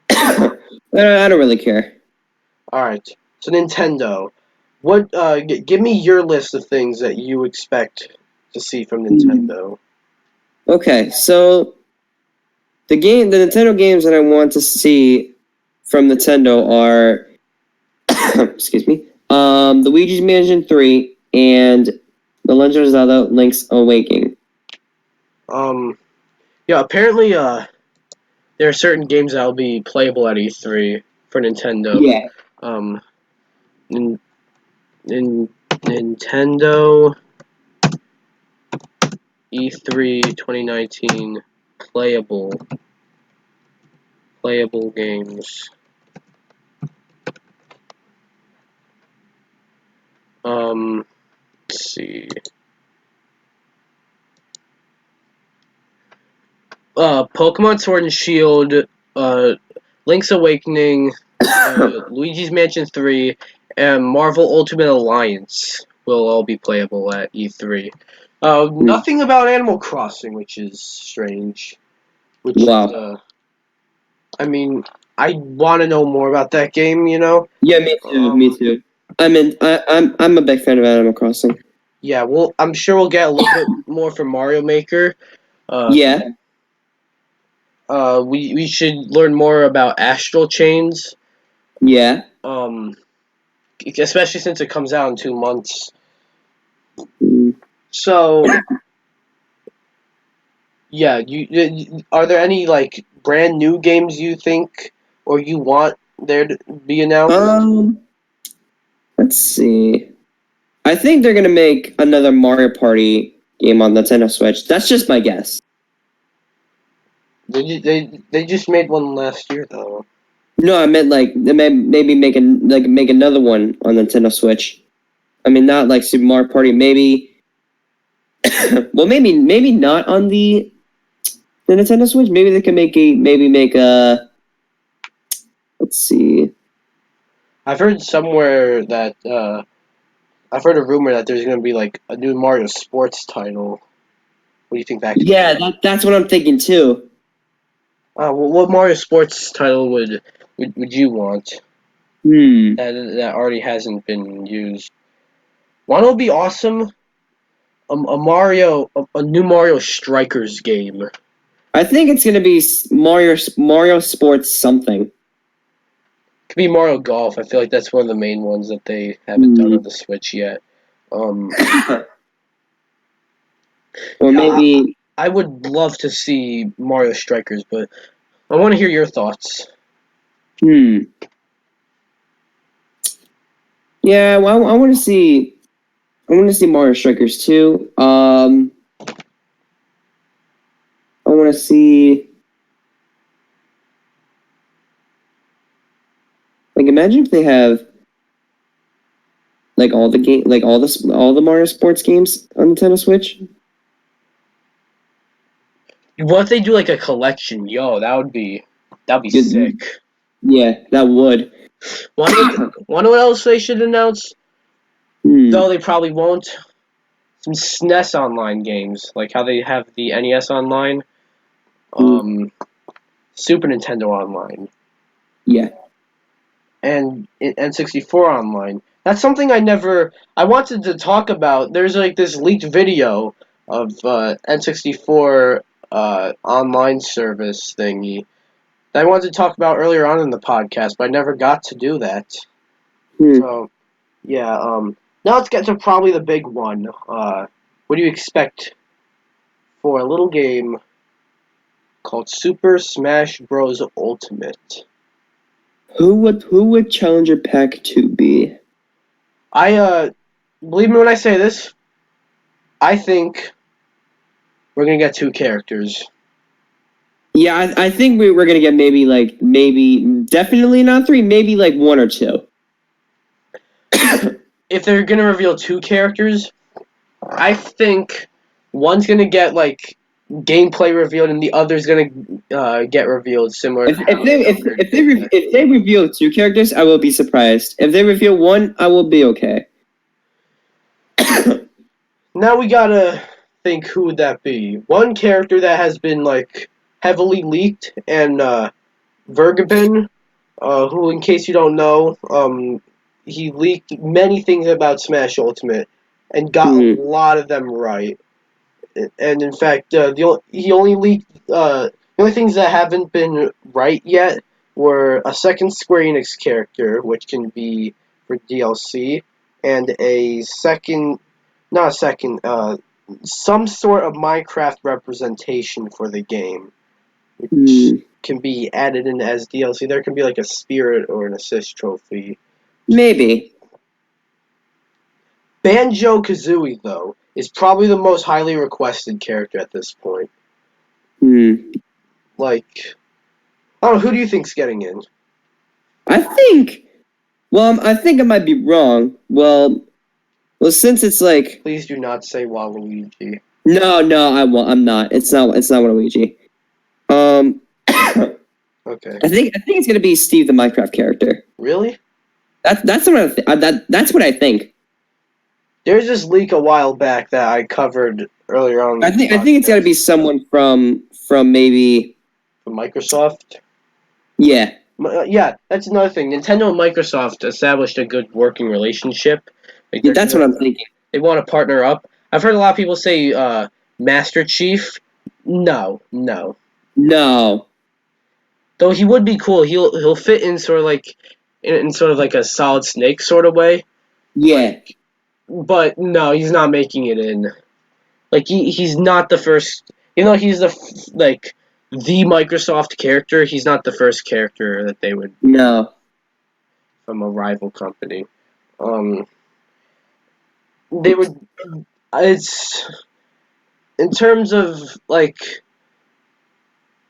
I don't really care. All right. So Nintendo, what? Give me your list of things that you expect to see from Nintendo. Okay, so the Nintendo games that I want to see from Nintendo are, excuse me, the Luigi's Mansion 3 and The Legend of Zelda: Link's Awakening. Yeah, apparently, there are certain games that will be playable at E3 for Nintendo. Yeah. Um, Nintendo E3 2019 playable games. Let's see. Pokemon Sword and Shield, Link's Awakening, Luigi's Mansion 3, and Marvel Ultimate Alliance will all be playable at E3. Nothing about Animal Crossing, which is strange. Which Wow. is, I mean, I want to know more about that game, you know? Yeah, me too. Me too. I'm a big fan of Animal Crossing. Yeah, well, I'm sure we'll get a little bit more from Mario Maker. Yeah. We should learn more about Astral Chains. Yeah. Especially since it comes out in 2 months. Mm. So, yeah, are there any like brand new games you think or you want there to be announced? Let's see. I think they're gonna make another Mario Party game on Nintendo Switch. That's just my guess. They just made one last year though. No, I meant like they may maybe make another one on Nintendo Switch. I mean, not like Super Mario Party. Maybe. Well, maybe not on the Nintendo Switch. Maybe they can make a. Let's see. I've heard somewhere that I've heard a rumor that there's gonna be like a new Mario sports title. What do you think that could Yeah, be? that's what I'm thinking too. What Mario sports title would you want Hmm. that already hasn't been used? One would be awesome. A new Mario Strikers game. I think it's gonna be Mario Sports something. Could be Mario Golf. I feel like that's one of the main ones that they haven't done on the Switch yet. Or Yeah, maybe. I would love to see Mario Strikers, but I want to hear your thoughts. Hmm. Yeah, well, I want to see. I want to see Mario Strikers too. I want to see. Like, imagine if they have like all the Mario Sports games on Nintendo Switch. What if they do like a collection? Yo, that'd be Good. sick. Yeah, that would. Wanna what else they should announce? Though they probably won't. Some SNES online games, like how they have the NES online, Super Nintendo online, Yeah. and N64 online. That's something I wanted to talk about. There's like this leaked video of N64 online service thingy that I wanted to talk about earlier on in the podcast, but I never got to do that. So, yeah, now let's get to probably the big one. What do you expect for a little game called Super Smash Bros. Ultimate? Who would Challenger Pack 2 be? Believe me when I say this, I think we're gonna get 2 characters. Yeah, I think we're gonna get maybe definitely not 3, maybe like 1 or 2. If they're gonna reveal 2 characters, I think one's gonna get like gameplay revealed and the other's gonna get revealed similar. If they reveal 2 characters, I will be surprised. If they reveal 1, I will be okay. Now we gotta think who would that be. One character that has been like heavily leaked and Vergabin, who, in case you don't know, he leaked many things about Smash Ultimate and got a lot of them right. And in fact, he only leaked the only things that haven't been right yet were a second Square Enix character, which can be for DLC, and a second, not a second, some sort of Minecraft representation for the game, which Hmm. can be added in as DLC. There can be like a spirit or an assist trophy. Maybe. BanjoKazooie, though, is probably the most highly requested character at this point. Like, I don't know, who do you think's getting in? I think I might be wrong. Well, since it's like Please do not say Waluigi. no, I won't. I'm not. It's not Waluigi. Okay. I think it's gonna be Steve the Minecraft character. Really? That's what that's what I think. There's this leak a while back that I covered earlier on. I think it's gotta be someone from maybe from Microsoft. Yeah. Yeah, that's another thing. Nintendo and Microsoft established a good working relationship. Like, Yeah, that's what I'm thinking. They want to partner up. I've heard a lot of people say Master Chief. No. Though he would be cool. He'll fit in sort of like in sort of like a Solid Snake sort of way. Yeah. But no, he's not making it in. Like he's not the first. He's the Microsoft character. He's not the first character that they would No. from a rival company. They would. It's in terms of like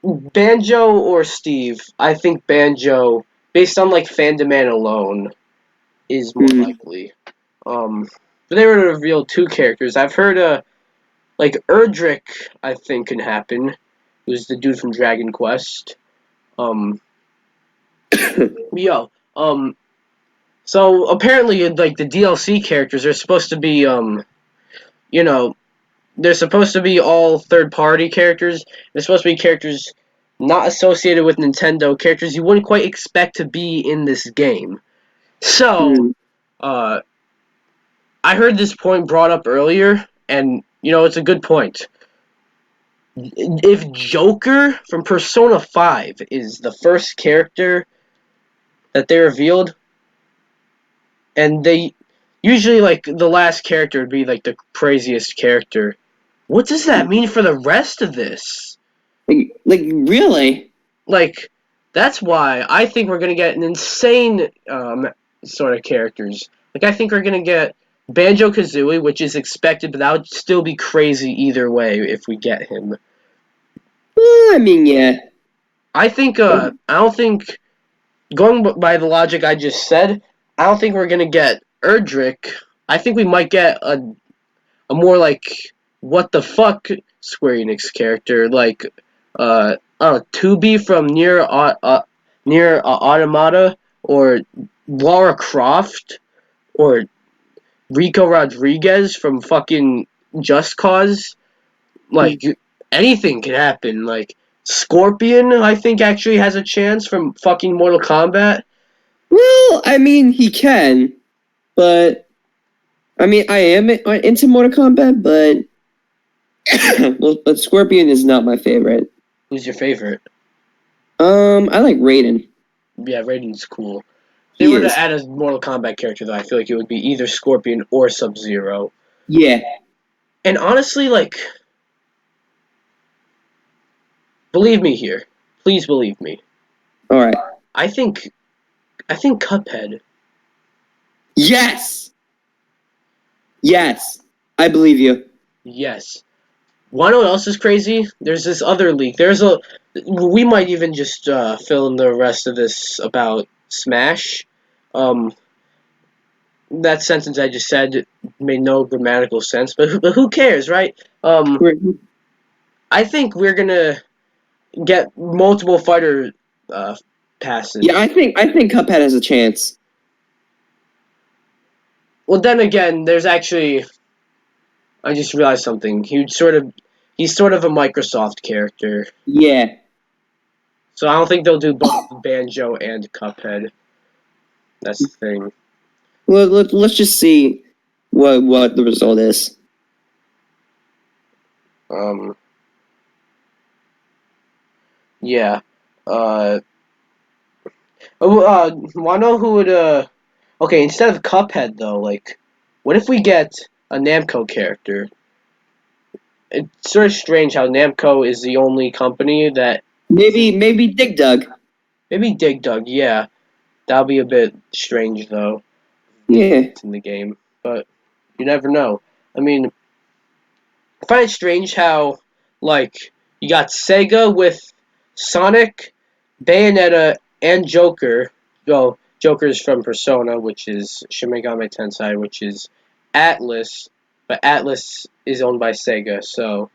Banjo or Steve. I think Banjo, based on like fan demand alone, is more likely. But they were to reveal two characters. I've heard like Erdrick, I think can happen. Who's the dude from Dragon Quest? So apparently, like the DLC characters are supposed to be they're supposed to be all third-party characters. They're supposed to be characters not associated with Nintendo, characters you wouldn't quite expect to be in this game. So, I heard this point brought up earlier, and it's a good point. If Joker from Persona 5 is the first character that they revealed, and they usually like the last character would be like the craziest character. What does that mean for the rest of this? Like really? Like, that's why I think we're gonna get an insane sort of characters. Like, I think we're gonna get BanjoKazooie, which is expected, but that would still be crazy either way if we get him. Well, I mean, yeah. I don't think, going by the logic I just said, I don't think we're gonna get Erdrick. I think we might get a more like what the fuck Square Enix character, like I don't know, Tubi from Near Automata, or Lara Croft, or Rico Rodriguez from fucking Just Cause. Like anything could happen. Like Scorpion, I think actually has a chance from fucking Mortal Kombat. Well, I mean, he can, but I mean, I am into Mortal Kombat, but but Scorpion is not my favorite. Who's your favorite? I like Raiden. Yeah, Raiden's cool. If they were to add a Mortal Kombat character, though, I feel like it would be either Scorpion or Sub-Zero. Yeah. And honestly, like, believe me here. Please believe me. All right. I think Cuphead. Yes. Yes. I believe you. Yes. Wanna know what else is crazy? There's this other leak. We might even just fill in the rest of this about Smash. That sentence I just said made no grammatical sense, but who cares, right? I think we're gonna get multiple fighter passes. Yeah, I think Cuphead has a chance. Well, then again, there's actually. I just realized something. He's sort of a Microsoft character. Yeah. So I don't think they'll do both Banjo and Cuphead. That's the thing. Well, let's just see what the result is. Yeah. Wanna know who would Okay, instead of Cuphead though, like, what if we get a Namco character? it's sort of strange how Namco is the only company that Maybe Dig Dug. maybe Dig Dug. Yeah, that'll be a bit strange though. Yeah. It's in the game, but you never know. I mean, I find it strange how like you got Sega with Sonic, Bayonetta, and Joker. Well, Joker's from Persona, which is Shin Megami Tensei, which is Atlas, but Atlas is owned by Sega. So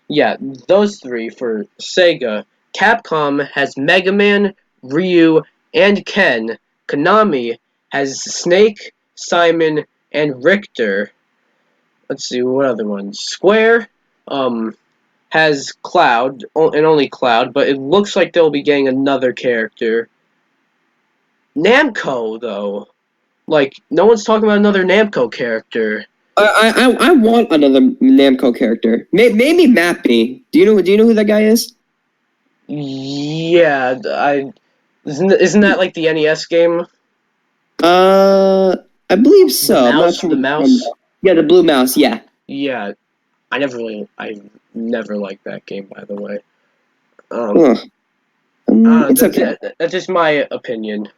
yeah, those three for Sega. Capcom has Mega Man, Ryu, and Ken. Konami has Snake, Simon, and Richter. Let's see what other ones. Square has Cloud and only Cloud, but it looks like they'll be getting another character. Namco though, like no one's talking about another Namco character. I want another Namco character. Maybe Mappy. Do you know who that guy is? Yeah, isn't that like the NES game? I believe so. The I'm not mouse, sure. the mouse. Yeah, the blue mouse. Yeah. Yeah, I never liked that game, by the way. Ugh. It's okay. That's just my opinion.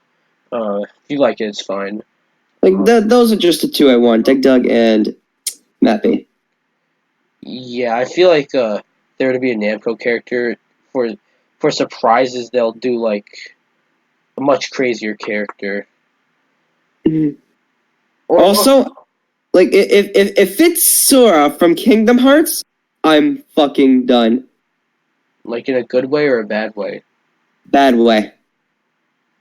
If you like it, it's fine. Like those are just the two I want: Dig Dug and Mappy. Yeah, I feel like there to be a Namco character for surprises. They'll do like a much crazier character. Also, like if it's Sora from Kingdom Hearts, I'm fucking done. Like in a good way or a bad way. Bad way.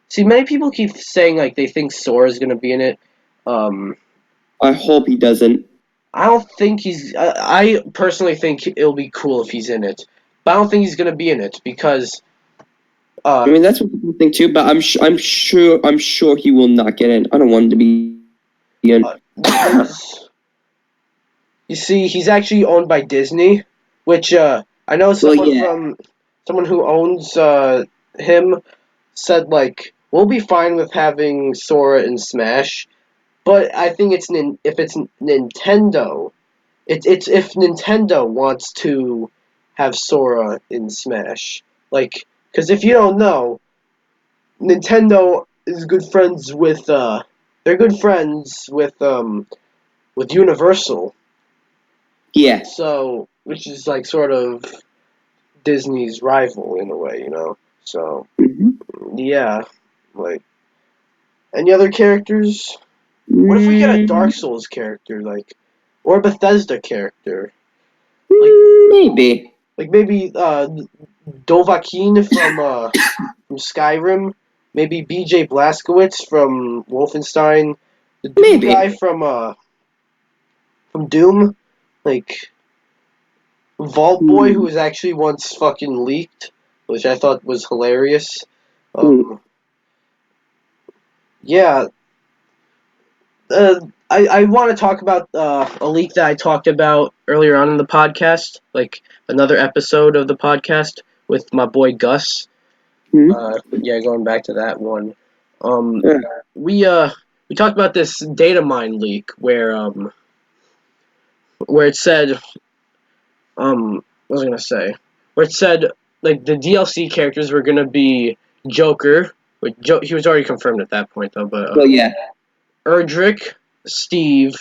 See, many people keep saying like they think Sora's gonna be in it. I hope he doesn't. I don't think he's. I personally think it'll be cool if he's in it, but I don't think he's gonna be in it because. I mean, that's what people think too. But I'm sure he will not get in. I don't want him to be in. You see, he's actually owned by Disney, which I know someone who owns him said like we'll be fine with having Sora in Smash, but I think if it's Nintendo, it's if Nintendo wants to have Sora in Smash, like because if you don't know, Nintendo is good friends with they're good friends with Universal. Yeah. So, which is like sort of Disney's rival in a way, you know. So, yeah, like any other characters? What if we get a Dark Souls character, like, or a Bethesda character? Like Maybe. Like maybe Dovahkiin from Skyrim, maybe BJ Blazkowicz from Wolfenstein, the Doom guy from Doom, like Vault Boy, who was actually once fucking leaked, which I thought was hilarious. Yeah. I want to talk about a leak that I talked about earlier on in the podcast, like another episode of the podcast with my boy Gus. Yeah, going back to that one. We talked about this data mine leak where it said what was I gonna say? Where it said like the DLC characters were gonna be Joker, he was already confirmed at that point though, but yeah. Erdrick, Steve,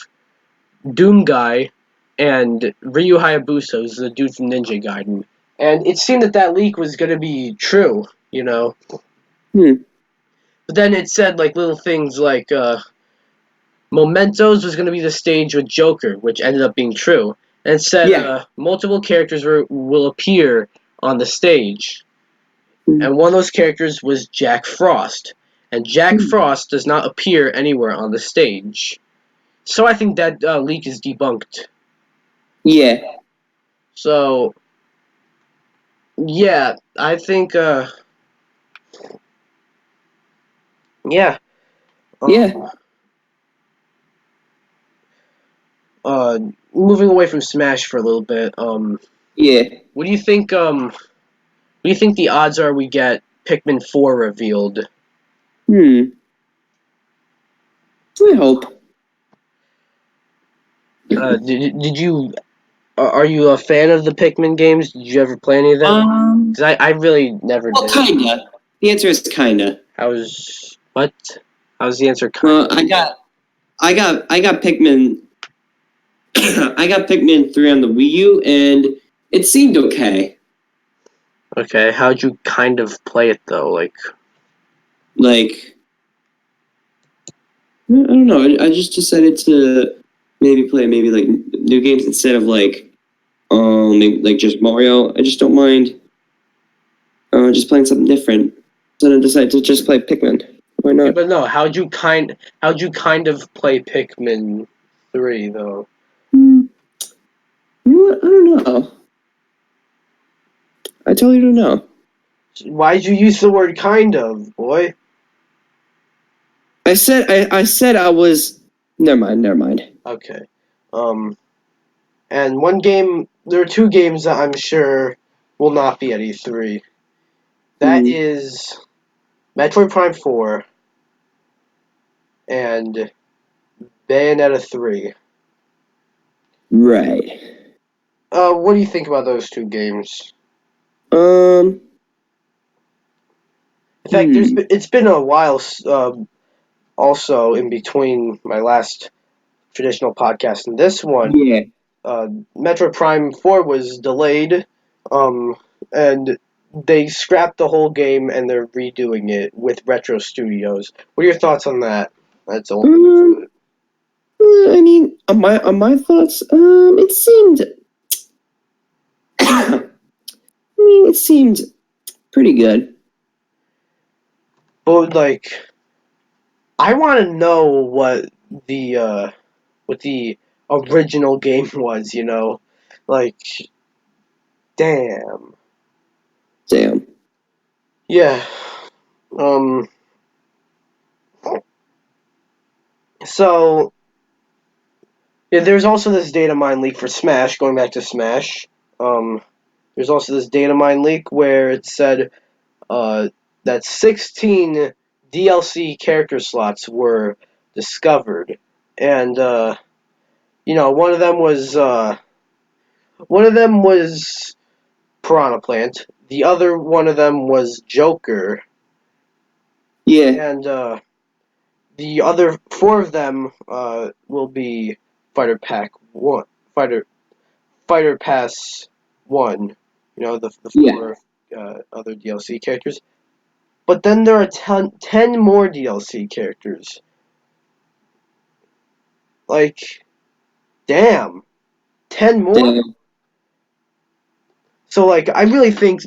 Doom Guy, and Ryu Hayabusa, who's the dude from Ninja Gaiden. And it seemed that leak was gonna be true, you know. But then it said like little things like Mementos was going to be the stage with Joker, which ended up being true. And it said multiple characters will appear on the stage. And one of those characters was Jack Frost. And Jack Frost does not appear anywhere on the stage. So I think that leak is debunked. Yeah. So, yeah, I think, yeah. Moving away from Smash for a little bit, yeah. What do you think the odds are we get Pikmin 4 revealed? I hope. Did you Are you a fan of the Pikmin games? Did you ever play any of them? Because I really never Well, did. kinda. The answer is kinda. How's the answer? Well, I got Pikmin. I got Pikmin 3 on the Wii U, and it seemed okay. Okay, how'd you kind of play it though? Like, I don't know. I just decided to maybe play like new games instead of maybe, like just Mario. I just don't mind just playing something different. So I decided to just play Pikmin. Why not? but no, how'd you kind of play Pikmin 3 though? You know what? I don't know. I totally don't know. Why'd you use the word kind of, boy? I said I was. Never mind. Okay. And there are two games that I'm sure will not be at E3. That is Metroid Prime 4 and Bayonetta 3. Right. What do you think about those two games? Um. In fact, it's been a while. Also, in between my last traditional podcast and this one, Yeah. Metroid Prime 4 was delayed, and they scrapped the whole game and they're redoing it with Retro Studios. What are your thoughts on that? That's all. I mean, on my thoughts, it seemed. It seemed pretty good. But like, I want to know the what the original game was. You know, like, damn. Yeah. So yeah, there's also this data mine leak for Smash. Going back to Smash, there's also this data mine leak where it said that 16 DLC character slots were discovered, and one of them was Piranha Plant. The other one of them was Joker. Yeah. And the other four of them will be Fighter Pack 1, Fighter Pass 1, the four other DLC characters. But then there are 10 more DLC characters. Like, damn. 10 more? Damn. So, like, I really think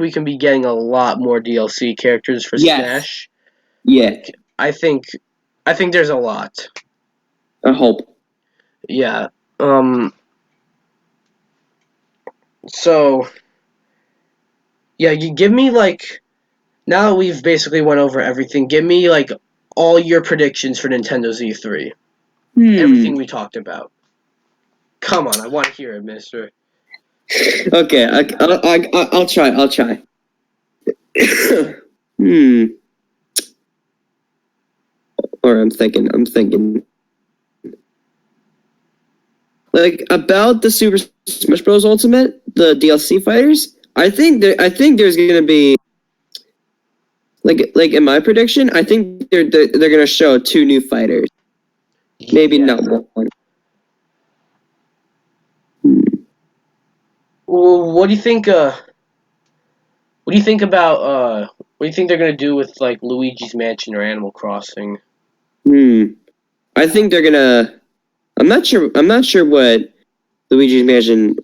we can be getting a lot more DLC characters for Smash. Yeah. I think there's a lot. I hope. Yeah. So, yeah, you give me, like, now that we've basically went over everything, give me, like, all your predictions for Nintendo's E3. Everything we talked about. Come on, I want to hear it, mister. Okay, I'll try. Or I'm thinking. Like, about the Super Smash Bros. Ultimate, the DLC fighters, I think there's gonna be like in my prediction, I think they're gonna show 2 new fighters. Maybe not one. Well, what do you think? What do you think about? What do you think they're gonna do with like Luigi's Mansion or Animal Crossing? I think they're gonna. I'm not sure what Luigi's Mansion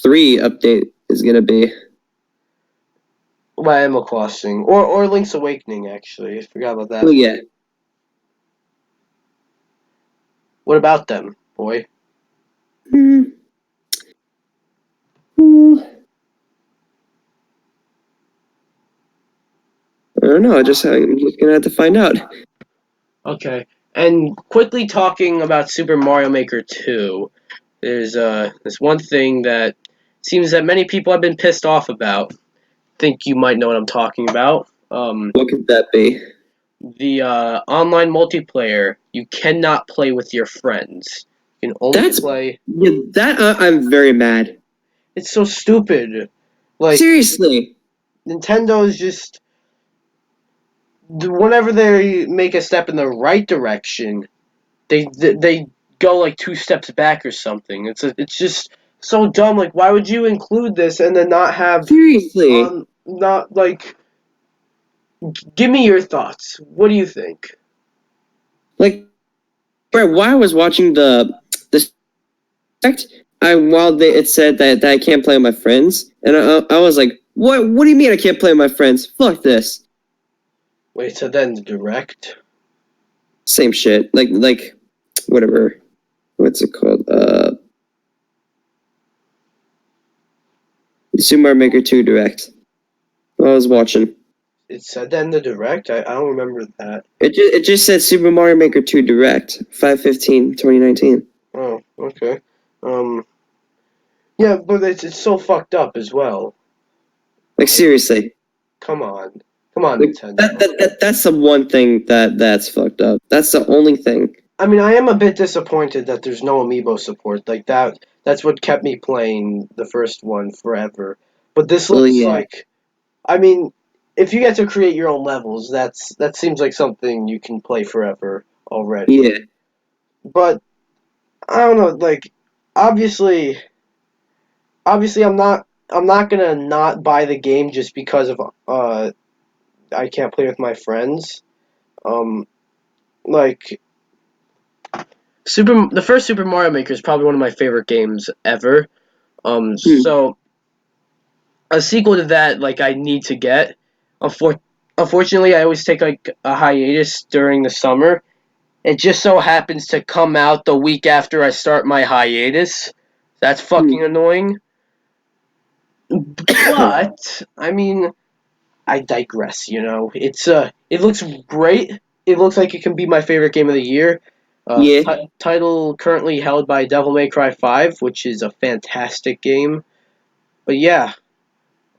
3 update is gonna be. Well, Animal Crossing or Link's Awakening. Actually, I forgot about that. Oh yeah. What about them, boy? I don't know. I'm just gonna have to find out. Okay, and quickly talking about Super Mario Maker 2, there's this one thing that seems that many people have been pissed off about. Think you might know what I'm talking about. What could that be? The online multiplayer, you cannot play with your friends. can only play. Yeah, that I'm very mad. It's so stupid. Like, seriously. Nintendo's just, whenever they make a step in the right direction, they go like 2 steps back or something. It's just so dumb. Like, why would you include this and then not have Seriously. not like? Give me your thoughts. What do you think? Like, right, while I was watching the fact, it said that I can't play with my friends, and I was like, what do you mean I can't play with my friends? Fuck this. Wait, so then the direct? Same shit. Like whatever. What's it called? Super Mario Maker 2 Direct. I was watching. It said that in the direct? I don't remember that. It just said Super Mario Maker 2 Direct, 5/15/2019. Oh, okay. Yeah, but it's so fucked up as well. Like, seriously. Come on, Like, Nintendo. that's the one thing that's fucked up. That's the only thing. I mean, I am a bit disappointed that there's no amiibo support. Like that's what kept me playing the first one forever. But this Well, looks yeah. like, I mean, if you get to create your own levels, that seems like something you can play forever already. Yeah. But I don't know, like obviously I'm not gonna not buy the game just because of I can't play with my friends. Like the first Super Mario Maker is probably one of my favorite games ever. So a sequel to that, like, I need to get. Unfortunately, I always take like a hiatus during the summer. It just so happens to come out the week after I start my hiatus. That's fucking annoying. But I mean, I digress. It looks great. It looks like it can be my favorite game of the year. Yeah. Title currently held by Devil May Cry 5, which is a fantastic game. But yeah,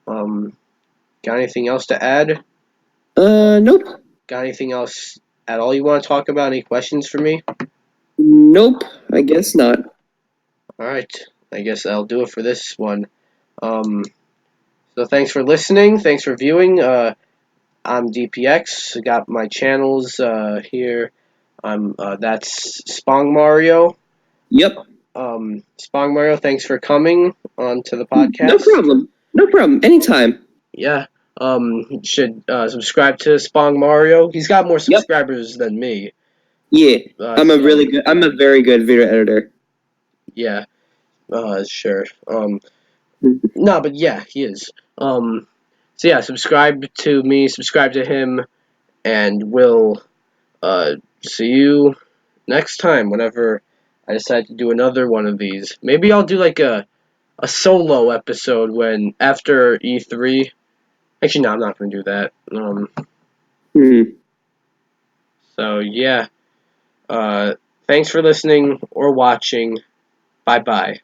got anything else to add? Nope. Got anything else at all you want to talk about? Any questions for me? Nope. I guess not. All right, I guess that'll do it for this one. So thanks for listening. Thanks for viewing. I'm DPX. I got my channels here. That's SpongMario. Yep. SpongMario, thanks for coming on to the podcast. No problem. No problem. Anytime. Yeah. You should subscribe to SpongMario. He's got more subscribers than me. Yeah. I'm a very good video editor. Yeah. Sure. No, but yeah, he is. So yeah, subscribe to me, subscribe to him, and we'll see you next time whenever I decide to do another one of these. Maybe I'll do like a solo episode when after E3. Actually, no, I'm not going to do that. So yeah, thanks for listening or watching. Bye bye.